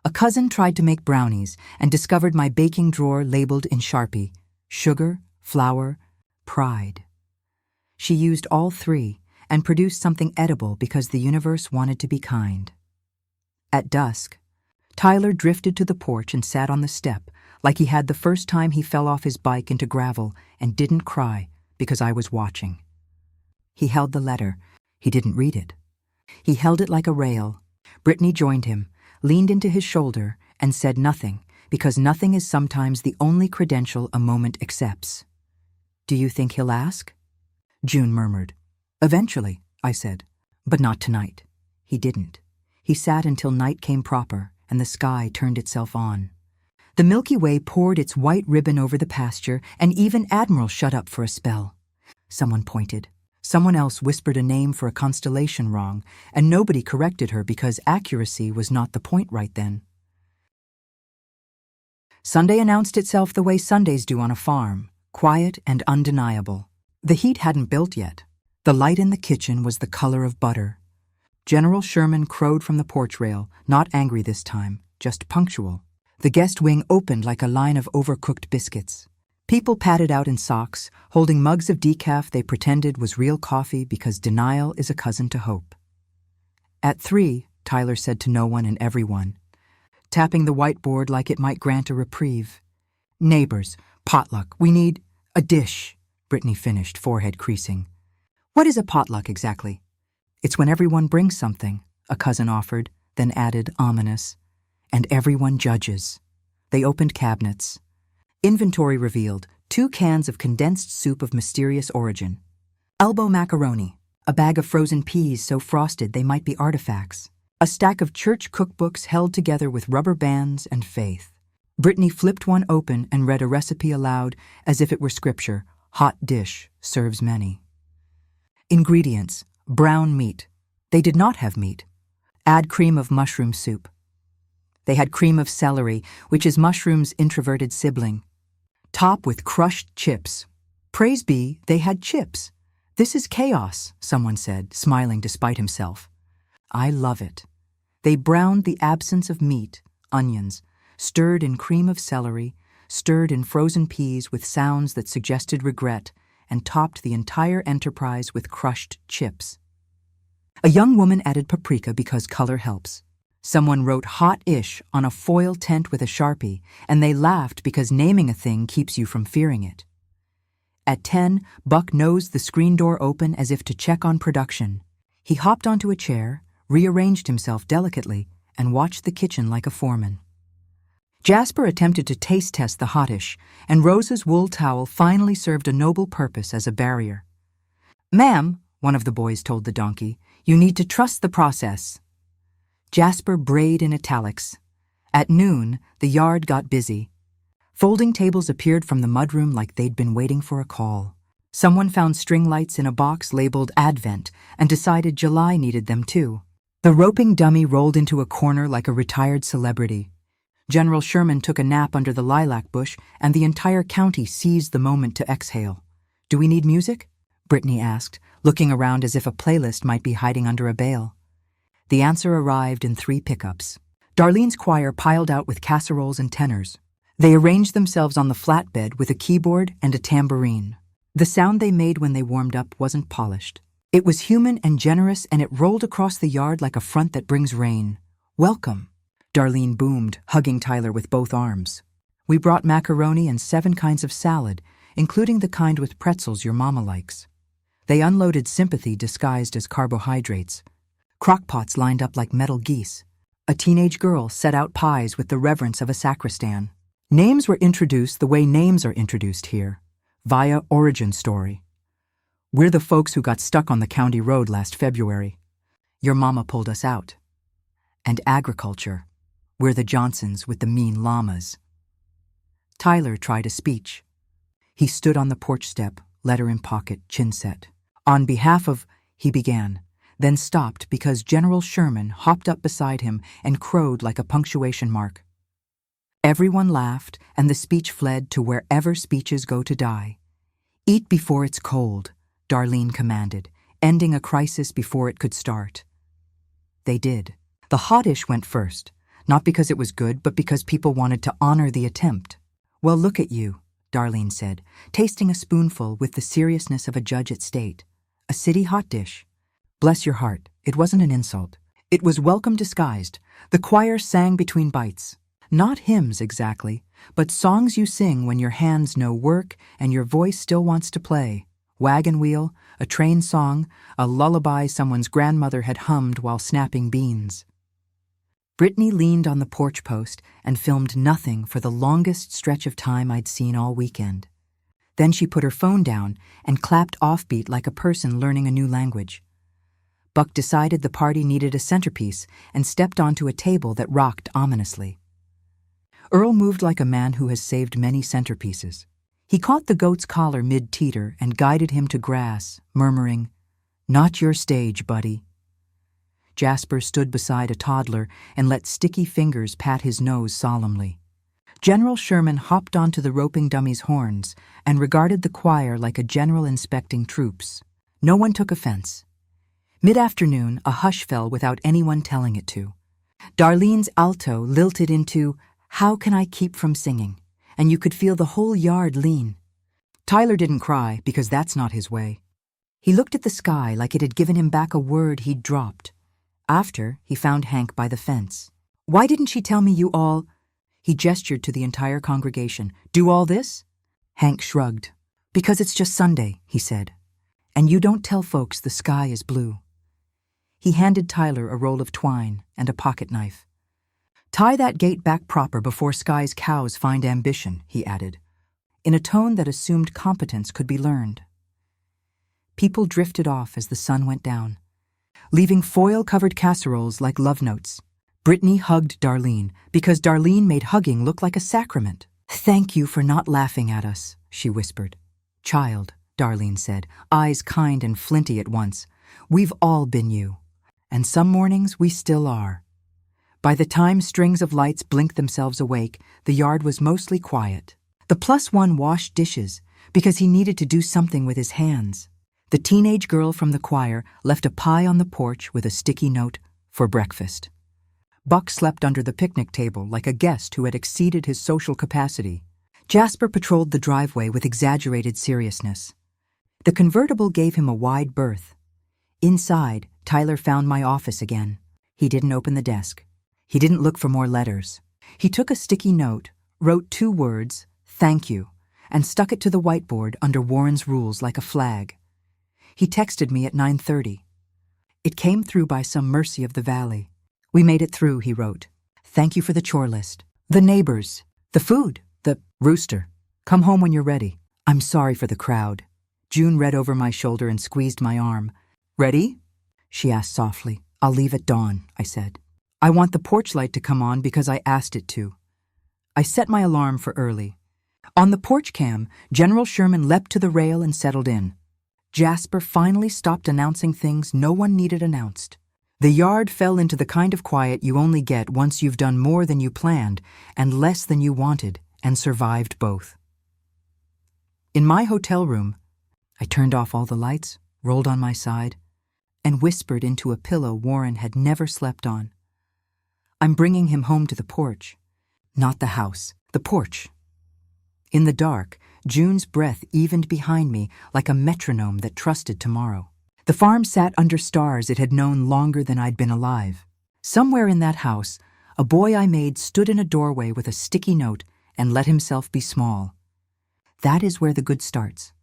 a cousin tried to make brownies and discovered my baking drawer labeled in Sharpie, sugar, flour, pride. She used all 3 and produced something edible because the universe wanted to be kind. At dusk, Tyler drifted to the porch and sat on the step like he had the first time he fell off his bike into gravel and didn't cry because I was watching. He held the letter. He didn't read it. He held it like a rail. Brittany joined him, leaned into his shoulder, and said nothing, because nothing is sometimes the only credential a moment accepts. Do you think he'll ask? June murmured. Eventually, I said. But not tonight. He didn't. He sat until night came proper and the sky turned itself on. The Milky Way poured its white ribbon over the pasture, and even Admiral shut up for a spell. Someone pointed. Someone else whispered a name for a constellation wrong, and nobody corrected her because accuracy was not the point right then. Sunday announced itself the way Sundays do on a farm, quiet and undeniable. The heat hadn't built yet. The light in the kitchen was the color of butter. General Sherman crowed from the porch rail, not angry this time, just punctual. The guest wing opened like a line of overcooked biscuits. People padded out in socks, holding mugs of decaf they pretended was real coffee because denial is a cousin to hope. At 3, Tyler said to no one and everyone, tapping the whiteboard like it might grant a reprieve. Neighbors, potluck, we need a dish, Brittany finished, forehead creasing. What is a potluck exactly? It's when everyone brings something, a cousin offered, then added, ominous. And everyone judges. They opened cabinets. Inventory revealed 2 cans of condensed soup of mysterious origin. Elbow macaroni, a bag of frozen peas so frosted they might be artifacts. A stack of church cookbooks held together with rubber bands and faith. Brittany flipped one open and read a recipe aloud as if it were scripture. Hot dish, serves many. Ingredients, brown meat. They did not have meat. Add cream of mushroom soup. They had cream of celery, which is mushroom's introverted sibling. Top with crushed chips. Praise be, they had chips. This is chaos, someone said, smiling despite himself. I love it. They browned the absence of meat, onions, stirred in cream of celery, stirred in frozen peas with sounds that suggested regret, and topped the entire enterprise with crushed chips. A young woman added paprika because color helps. Someone wrote hot-ish on a foil tent with a Sharpie, and they laughed because naming a thing keeps you from fearing it. At 10, Buck nosed the screen door open as if to check on production. He hopped onto a chair, rearranged himself delicately, and watched the kitchen like a foreman. Jasper attempted to taste test the hot-ish, and Rosa's wool towel finally served a noble purpose as a barrier. "Ma'am," one of the boys told the donkey, "you need to trust the process." Jasper brayed in italics. At noon, the yard got busy. Folding tables appeared from the mudroom like they'd been waiting for a call. Someone found string lights in a box labeled Advent and decided July needed them too. The roping dummy rolled into a corner like a retired celebrity. General Sherman took a nap under the lilac bush, and the entire county seized the moment to exhale. "Do we need music?" Brittany asked, looking around as if a playlist might be hiding under a bale. The answer arrived in 3 pickups. Darlene's choir piled out with casseroles and tenors. They arranged themselves on the flatbed with a keyboard and a tambourine. The sound they made when they warmed up wasn't polished. It was human and generous, and it rolled across the yard like a front that brings rain. "Welcome," Darlene boomed, hugging Tyler with both arms. "We brought macaroni and 7 kinds of salad, including the kind with pretzels your mama likes." They unloaded sympathy disguised as carbohydrates. Crockpots lined up like metal geese. A teenage girl set out pies with the reverence of a sacristan. Names were introduced the way names are introduced here, via origin story. "We're the folks who got stuck on the county road last February. Your mama pulled us out." And agriculture. "We're the Johnsons with the mean llamas." Tyler tried a speech. He stood on the porch step, letter in pocket, chin set. "On behalf of," he began, then stopped because General Sherman hopped up beside him and crowed like a punctuation mark. Everyone laughed, and the speech fled to wherever speeches go to die. "Eat before it's cold," Darlene commanded, ending a crisis before it could start. They did. The hot-ish went first, not because it was good, but because people wanted to honor the attempt. "Well, look at you," Darlene said, tasting a spoonful with the seriousness of a judge at state. "A city hot dish. Bless your heart, it wasn't an insult. It was welcome disguised. The choir sang between bites. Not hymns exactly, but songs you sing when your hands know work and your voice still wants to play. Wagon wheel, a train song, a lullaby someone's grandmother had hummed while snapping beans." Brittany leaned on the porch post and filmed nothing for the longest stretch of time I'd seen all weekend. Then she put her phone down and clapped offbeat like a person learning a new language. Buck decided the party needed a centerpiece and stepped onto a table that rocked ominously. Earl moved like a man who has saved many centerpieces. He caught the goat's collar mid-teeter and guided him to grass, murmuring, "Not your stage, buddy." Jasper stood beside a toddler and let sticky fingers pat his nose solemnly. General Sherman hopped onto the roping dummy's horns and regarded the choir like a general inspecting troops. No one took offense. Mid-afternoon, a hush fell without anyone telling it to. Darlene's alto lilted into, "How can I keep from singing?" and you could feel the whole yard lean. Tyler didn't cry because that's not his way. He looked at the sky like it had given him back a word he'd dropped. After, he found Hank by the fence. "Why didn't she tell me you all—" He gestured to the entire congregation. "Do all this?" Hank shrugged. "Because it's just Sunday," he said. "And you don't tell folks the sky is blue." He handed Tyler a roll of twine and a pocket knife. "Tie that gate back proper before Sky's cows find ambition," he added, in a tone that assumed competence could be learned. People drifted off as the sun went down, leaving foil-covered casseroles like love notes. Brittany hugged Darlene because Darlene made hugging look like a sacrament. "Thank you for not laughing at us," she whispered. "Child," Darlene said, eyes kind and flinty at once, "we've all been you. And some mornings we still are." By the time strings of lights blinked themselves awake, the yard was mostly quiet. The +1 washed dishes because he needed to do something with his hands. The teenage girl from the choir left a pie on the porch with a sticky note, "For breakfast." Buck slept under the picnic table like a guest who had exceeded his social capacity. Jasper patrolled the driveway with exaggerated seriousness. The convertible gave him a wide berth. Inside, Tyler found my office again. He didn't open the desk. He didn't look for more letters. He took a sticky note, wrote 2 words, "Thank you," and stuck it to the whiteboard under Warren's rules like a flag. He texted me at 9:30. "It came through by some mercy of the valley. We made it through," he wrote. "Thank you for the chore list. The neighbors. The food. The rooster. Come home when you're ready. I'm sorry for the crowd." June read over my shoulder and squeezed my arm. "Ready?" she asked softly. "I'll leave at dawn," I said. I want the porch light to come on because I asked it to. I set my alarm for early. On the porch cam, General Sherman leapt to the rail and settled in. Jasper finally stopped announcing things no one needed announced. The yard fell into the kind of quiet you only get once you've done more than you planned and less than you wanted and survived both. In my hotel room, I turned off all the lights, rolled on my side, and whispered into a pillow Warren had never slept on. I'm bringing him home to the porch. Not the house, the porch. In the dark, June's breath evened behind me like a metronome that trusted tomorrow. The farm sat under stars it had known longer than I'd been alive. Somewhere in that house, a boy I made stood in a doorway with a sticky note and let himself be small. That is where the good starts.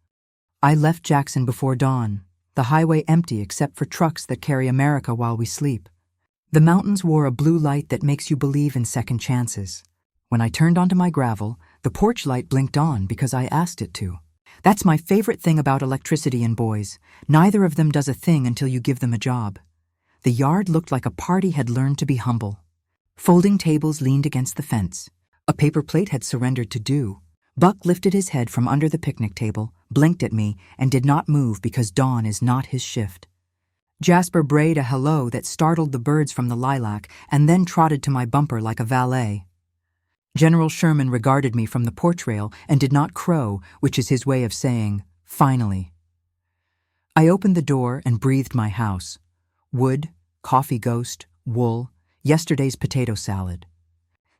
I left Jackson before dawn, the highway empty except for trucks that carry America while we sleep. The mountains wore a blue light that makes you believe in second chances. When I turned onto my gravel, the porch light blinked on because I asked it to. That's my favorite thing about electricity and boys. Neither of them does a thing until you give them a job. The yard looked like a party had learned to be humble. Folding tables leaned against the fence. A paper plate had surrendered to dew. Buck lifted his head from under the picnic table, blinked at me, and did not move because dawn is not his shift. Jasper brayed a hello that startled the birds from the lilac and then trotted to my bumper like a valet. General Sherman regarded me from the porch rail and did not crow, which is his way of saying, finally. I opened the door and breathed my house. Wood, coffee ghost, wool, yesterday's potato salad.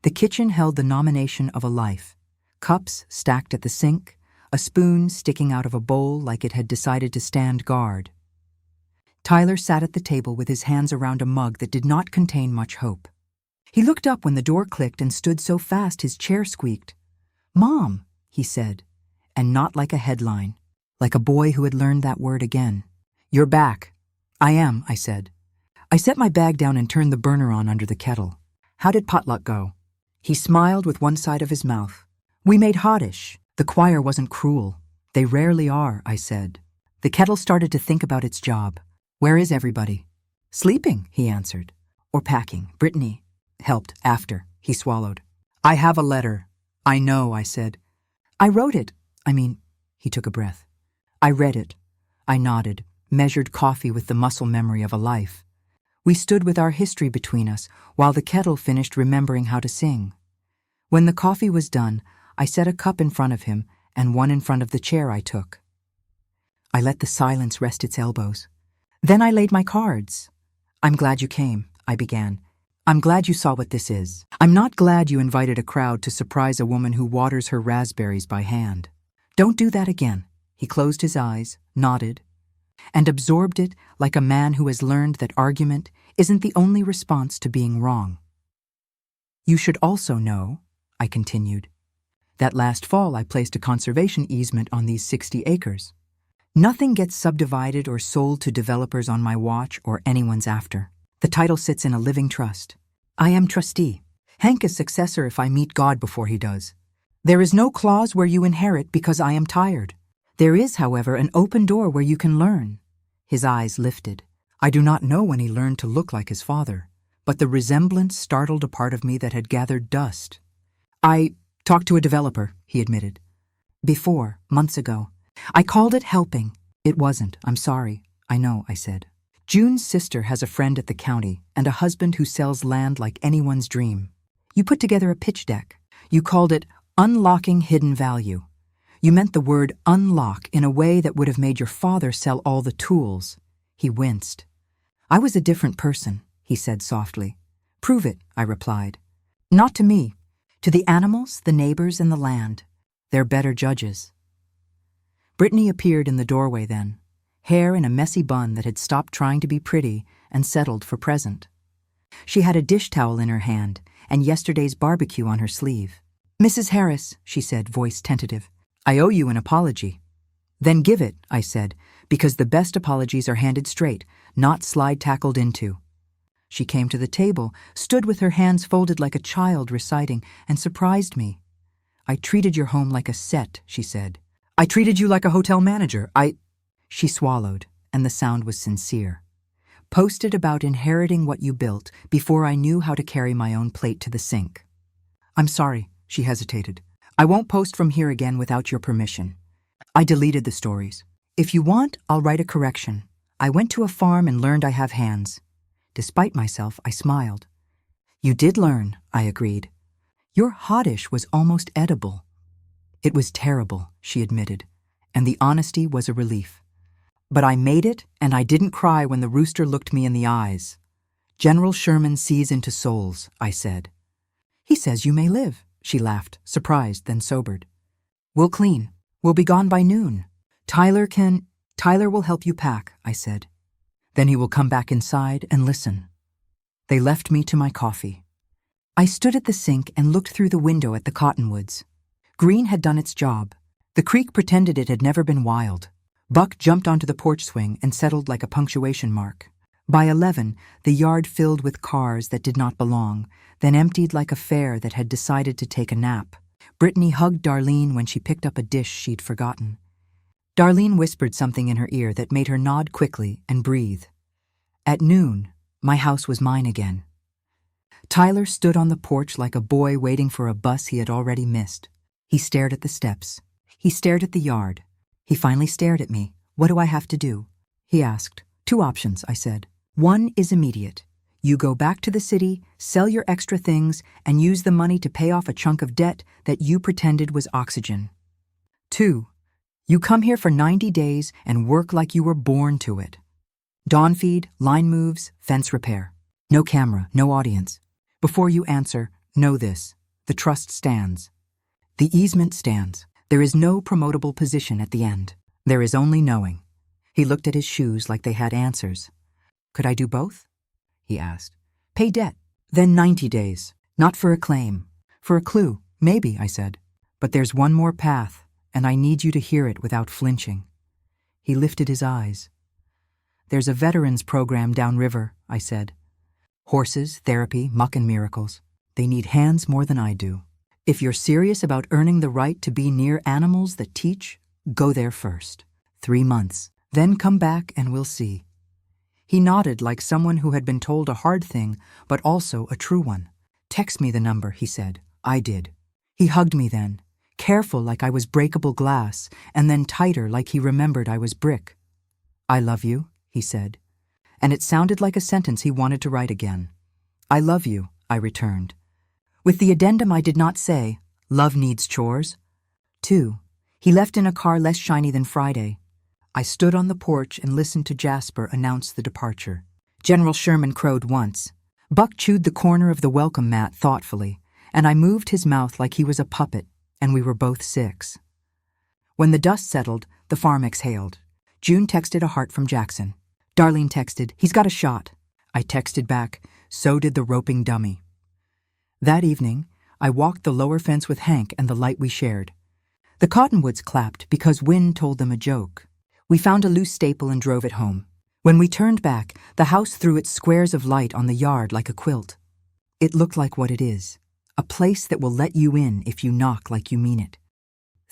The kitchen held the nomination of a life. Cups stacked at the sink, a spoon sticking out of a bowl like it had decided to stand guard. Tyler sat at the table with his hands around a mug that did not contain much hope. He looked up when the door clicked and stood so fast his chair squeaked. "Mom," he said, and not like a headline, like a boy who had learned that word again. "You're back." "I am," I said. I set my bag down and turned the burner on under the kettle. "How did potluck go?" He smiled with one side of his mouth. "We made hottish. The choir wasn't cruel." "They rarely are," I said. The kettle started to think about its job. "Where is everybody?" "Sleeping," he answered. "Or packing. Brittany helped after." He swallowed. "I have a letter." "I know," I said. "I wrote it. He took a breath. "I read it." I nodded, measured coffee with the muscle memory of a life. We stood with our history between us while the kettle finished remembering how to sing. When the coffee was done, I set a cup in front of him and one in front of the chair I took. I let the silence rest its elbows. Then I laid my cards. "I'm glad you came," I began. "I'm glad you saw what this is. I'm not glad you invited a crowd to surprise a woman who waters her raspberries by hand. Don't do that again." He closed his eyes, nodded, and absorbed it like a man who has learned that argument isn't the only response to being wrong. "You should also know," I continued, "that last fall I placed a conservation easement on these 60 acres. Nothing gets subdivided or sold to developers on my watch or anyone's after. The title sits in a living trust. I am trustee. Hank is successor if I meet God before he does. There is no clause where you inherit because I am tired. There is, however, an open door where you can learn." His eyes lifted. I do not know when he learned to look like his father, but the resemblance startled a part of me that had gathered dust. "I talked to a developer," he admitted. "Before, months ago. I called it helping. It wasn't. I'm sorry." "I know," I said. "June's sister has a friend at the county and a husband who sells land like anyone's dream. You put together a pitch deck. You called it Unlocking Hidden Value. You meant the word unlock in a way that would have made your father sell all the tools." He winced. "I was a different person," he said softly. "Prove it," I replied. "Not to me. To the animals, the neighbors, and the land. They're better judges." Brittany appeared in the doorway then, hair in a messy bun that had stopped trying to be pretty and settled for present. She had a dish towel in her hand and yesterday's barbecue on her sleeve. "Mrs. Harris," she said, voice tentative, "I owe you an apology." "Then give it," I said, "because the best apologies are handed straight, not slide-tackled into." She came to the table, stood with her hands folded like a child reciting, and surprised me. "I treated your home like a set," she said. "I treated you like a hotel manager. She swallowed, and the sound was sincere. Posted about inheriting what you built before I knew how to carry my own plate to the sink. I'm sorry, she hesitated. I won't post from here again without your permission. I deleted the stories. If you want, I'll write a correction. I went to a farm and learned I have hands. Despite myself, I smiled. You did learn, I agreed. Your hottish was almost edible. It was terrible, she admitted, and the honesty was a relief. But I made it, and I didn't cry when the rooster looked me in the eyes. General Sherman sees into souls, I said. He says you may live, she laughed, surprised, then sobered. We'll clean. We'll be gone by noon. Tyler will help you pack, I said. Then he will come back inside and listen. They left me to my coffee. I stood at the sink and looked through the window at the cottonwoods. Green had done its job. The creek pretended it had never been wild. Buck jumped onto the porch swing and settled like a punctuation mark. By 11, the yard filled with cars that did not belong, then emptied like a fair that had decided to take a nap. Brittany hugged Darlene when she picked up a dish she'd forgotten. Darlene whispered something in her ear that made her nod quickly and breathe. At noon, my house was mine again. Tyler stood on the porch like a boy waiting for a bus he had already missed. He stared at the steps. He stared at the yard. He finally stared at me. What do I have to do? He asked. 2 options, I said. 1 is immediate. You go back to the city, sell your extra things, and use the money to pay off a chunk of debt that you pretended was oxygen. 2, you come here for 90 days and work like you were born to it. Dawn feed, line moves, fence repair. No camera, no audience. Before you answer, know this. The trust stands. The easement stands. There is no promotable position at the end. There is only knowing. He looked at his shoes like they had answers. Could I do both? He asked. Pay debt, then 90 days. Not for a claim. For a clue, maybe, I said. But there's one more path, and I need you to hear it without flinching. He lifted his eyes. There's a veterans program downriver, I said. Horses, therapy, muck and miracles. They need hands more than I do. If you're serious about earning the right to be near animals that teach, go there first. 3 months. Then come back and we'll see. He nodded like someone who had been told a hard thing, but also a true one. Text me the number, he said. I did. He hugged me then, careful like I was breakable glass, and then tighter like he remembered I was brick. I love you, he said. And it sounded like a sentence he wanted to write again. I love you, I returned. With the addendum I did not say, love needs chores. 2, he left in a car less shiny than Friday. I stood on the porch and listened to Jasper announce the departure. General Sherman crowed once. Buck chewed the corner of the welcome mat thoughtfully, and I moved his mouth like he was a puppet, and we were both 6. When the dust settled, the farm exhaled. June texted a heart from Jackson. Darlene texted, he's got a shot. I texted back, so did the roping dummy. That evening, I walked the lower fence with Hank and the light we shared. The cottonwoods clapped because wind told them a joke. We found a loose staple and drove it home. When we turned back, the house threw its squares of light on the yard like a quilt. It looked like what it is, a place that will let you in if you knock like you mean it.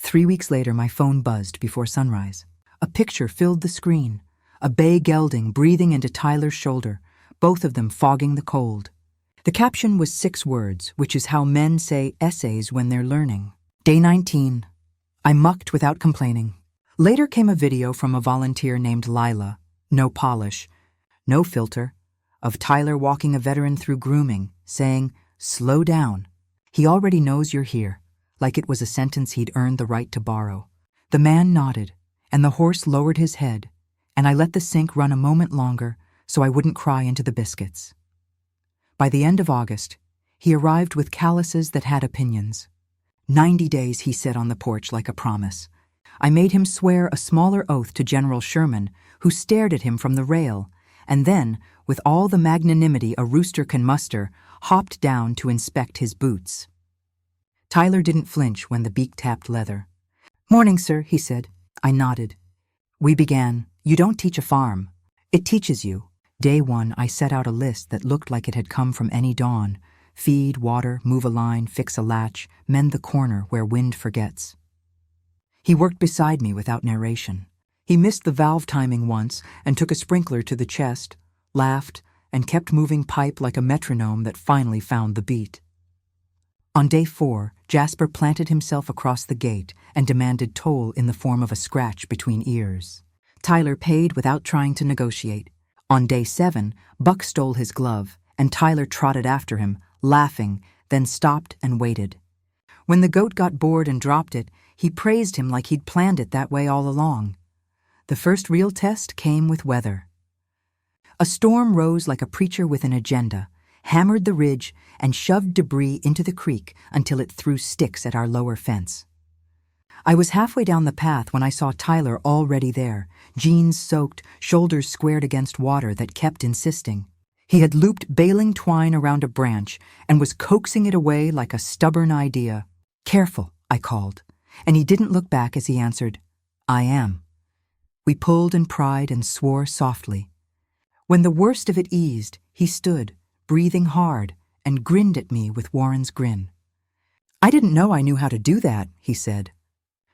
3 weeks later, my phone buzzed before sunrise. A picture filled the screen, a bay gelding breathing into Tyler's shoulder, both of them fogging the cold. The caption was 6 words, which is how men say essays when they're learning. Day 19. I mucked without complaining. Later came a video from a volunteer named Lila, no polish, no filter, of Tyler walking a veteran through grooming, saying, slow down. He already knows you're here, like it was a sentence he'd earned the right to borrow. The man nodded, and the horse lowered his head, and I let the sink run a moment longer so I wouldn't cry into the biscuits. By the end of August, he arrived with calluses that had opinions. 90 days, he said on the porch like a promise. I made him swear a smaller oath to General Sherman, who stared at him from the rail, and then, with all the magnanimity a rooster can muster, hopped down to inspect his boots. Tyler didn't flinch when the beak tapped leather. Morning, sir, he said. I nodded. We began, you don't teach a farm. It teaches you. Day 1, I set out a list that looked like it had come from any dawn. Feed, water, move a line, fix a latch, mend the corner where wind forgets. He worked beside me without narration. He missed the valve timing once and took a sprinkler to the chest, laughed, and kept moving pipe like a metronome that finally found the beat. On day 4, Jasper planted himself across the gate and demanded toll in the form of a scratch between ears. Tyler paid without trying to negotiate. On day 7, Buck stole his glove, and Tyler trotted after him, laughing, then stopped and waited. When the goat got bored and dropped it, he praised him like he'd planned it that way all along. The first real test came with weather. A storm rose like a preacher with an agenda, hammered the ridge, and shoved debris into the creek until it threw sticks at our lower fence. I was halfway down the path when I saw Tyler already there, jeans soaked, shoulders squared against water that kept insisting. He had looped baling twine around a branch and was coaxing it away like a stubborn idea. "Careful," I called, and he didn't look back as he answered, "I am." We pulled and pried and swore softly. When the worst of it eased, he stood, breathing hard, and grinned at me with Warren's grin. "I didn't know I knew how to do that," he said.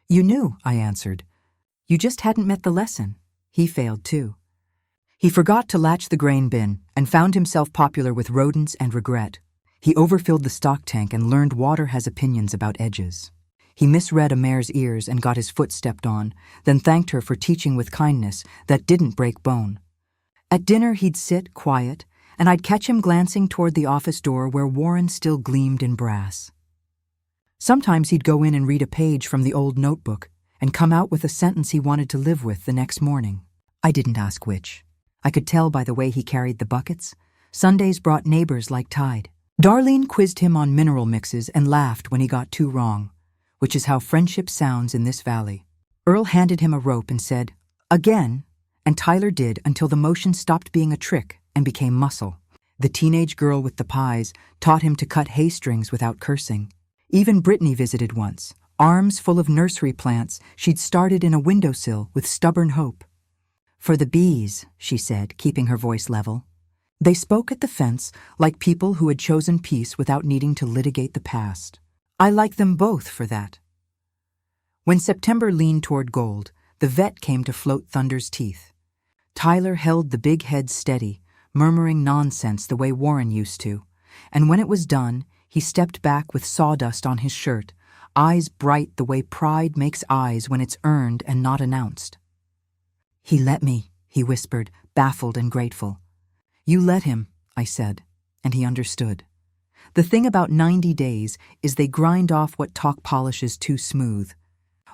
"You knew," I answered. "You just hadn't met the lesson." He failed too. He forgot to latch the grain bin and found himself popular with rodents and regret. He overfilled the stock tank and learned water has opinions about edges. He misread a mare's ears and got his foot stepped on, then thanked her for teaching with kindness that didn't break bone. At dinner he'd sit quiet, and I'd catch him glancing toward the office door where Warren still gleamed in brass. Sometimes he'd go in and read a page from the old notebook and come out with a sentence he wanted to live with the next morning. I didn't ask which. I could tell by the way he carried the buckets. Sundays brought neighbors like tide. Darlene quizzed him on mineral mixes and laughed when he got 2 wrong, which is how friendship sounds in this valley. Earl handed him a rope and said, "Again," and Tyler did until the motion stopped being a trick and became muscle. The teenage girl with the pies taught him to cut hay strings without cursing. Even Brittany visited once, arms full of nursery plants she'd started in a windowsill with stubborn hope. "For the bees," she said, keeping her voice level. They spoke at the fence like people who had chosen peace without needing to litigate the past. I like them both for that. When September leaned toward gold, the vet came to float Thunder's teeth. Tyler held the big head steady, murmuring nonsense the way Warren used to, and when it was done, he stepped back with sawdust on his shirt, eyes bright the way pride makes eyes when it's earned and not announced. "He let me," he whispered, baffled and grateful. "You let him," I said, and he understood. The thing about 90 days is they grind off what talk polishes too smooth.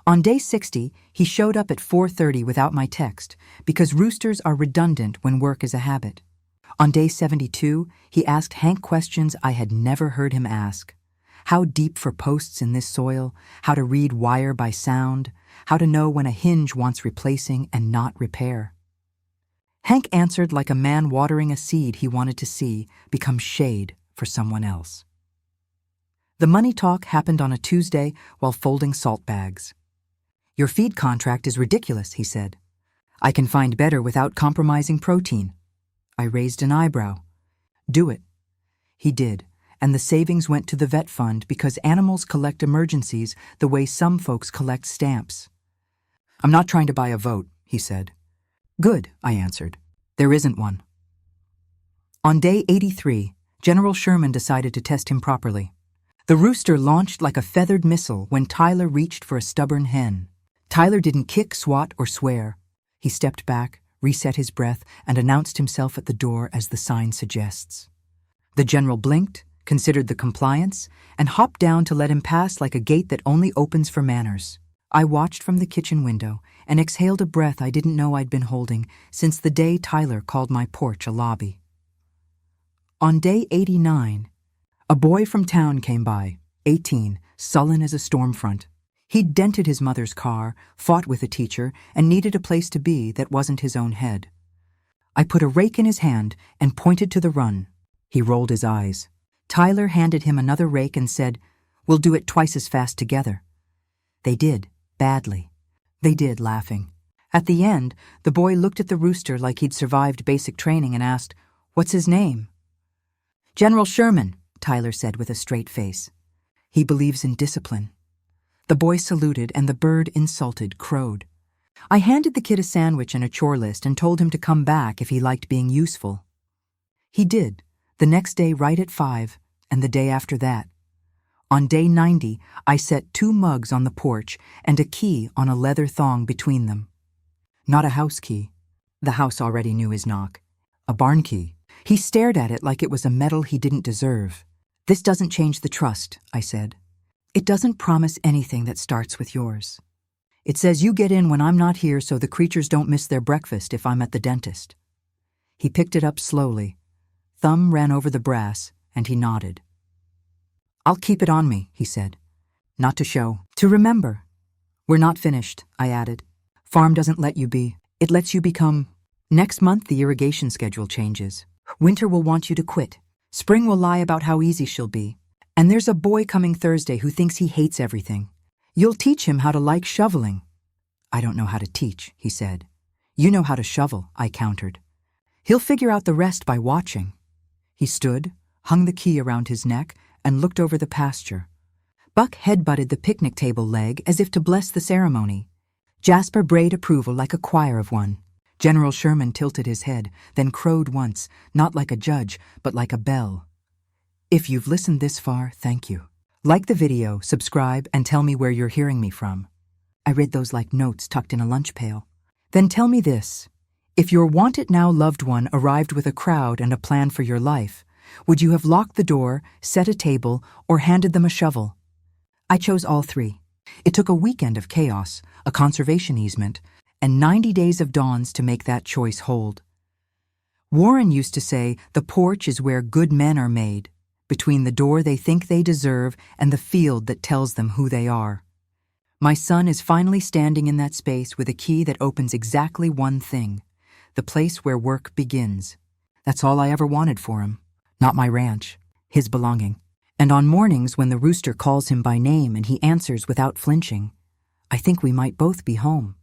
On day 60, he showed up at 4:30 without my text, because roosters are redundant when work is a habit. On day 72, he asked Hank questions I had never heard him ask. How deep for posts in this soil, how to read wire by sound, how to know when a hinge wants replacing and not repair. Hank answered like a man watering a seed he wanted to see become shade for someone else. The money talk happened on a Tuesday while folding salt bags. "Your feed contract is ridiculous," he said. "I can find better without compromising protein." I raised an eyebrow. "Do it." He did, and the savings went to the vet fund because animals collect emergencies the way some folks collect stamps. "I'm not trying to buy a vote," he said. "Good," I answered. "There isn't one." On day 83, General Sherman decided to test him properly. The rooster launched like a feathered missile when Tyler reached for a stubborn hen. Tyler didn't kick, swat, or swear. He stepped back, reset his breath, and announced himself at the door as the sign suggests. The general blinked, considered the compliance, and hopped down to let him pass like a gate that only opens for manners. I watched from the kitchen window and exhaled a breath I didn't know I'd been holding since the day Tyler called my porch a lobby. On day 89, a boy from town came by, 18, sullen as a storm front. He'd dented his mother's car, fought with a teacher, and needed a place to be that wasn't his own head. I put a rake in his hand and pointed to the run. He rolled his eyes. Tyler handed him another rake and said, "We'll do it twice as fast together." They did, badly. They did, laughing. At the end, the boy looked at the rooster like he'd survived basic training and asked, "What's his name?" "General Sherman," Tyler said with a straight face. "He believes in discipline." The boy saluted, and the bird, insulted, crowed. I handed the kid a sandwich and a chore list and told him to come back if he liked being useful. He did, the next day right at 5, and the day after that. On day 90, I set 2 mugs on the porch and a key on a leather thong between them. Not a house key. The house already knew his knock. A barn key. He stared at it like it was a medal he didn't deserve. "This doesn't change the trust," I said. "It doesn't promise anything that starts with yours. It says you get in when I'm not here so the creatures don't miss their breakfast if I'm at the dentist." He picked it up slowly. Thumb ran over the brass, and he nodded. "I'll keep it on me," he said. "Not to show, to remember." "We're not finished," I added. "Farm doesn't let you be. It lets you become. Next month the irrigation schedule changes. Winter will want you to quit. Spring will lie about how easy she'll be. And there's a boy coming Thursday who thinks he hates everything. You'll teach him how to like shoveling." "I don't know how to teach," he said. "You know how to shovel," I countered. "He'll figure out the rest by watching." He stood, hung the key around his neck, and looked over the pasture. Buck headbutted the picnic table leg as if to bless the ceremony. Jasper brayed approval like a choir of one. General Sherman tilted his head, then crowed once, not like a judge, but like a bell. If you've listened this far, thank you. Like the video, subscribe, and tell me where you're hearing me from. I read those like notes tucked in a lunch pail. Then tell me this. If your want-it-now loved one arrived with a crowd and a plan for your life, would you have locked the door, set a table, or handed them a shovel? I chose all 3. It took a weekend of chaos, a conservation easement, and 90 days of dawns to make that choice hold. Warren used to say the porch is where good men are made, between the door they think they deserve and the field that tells them who they are. My son is finally standing in that space with a key that opens exactly one thing, the place where work begins. That's all I ever wanted for him. Not my ranch, his belonging. And on mornings when the rooster calls him by name and he answers without flinching, I think we might both be home.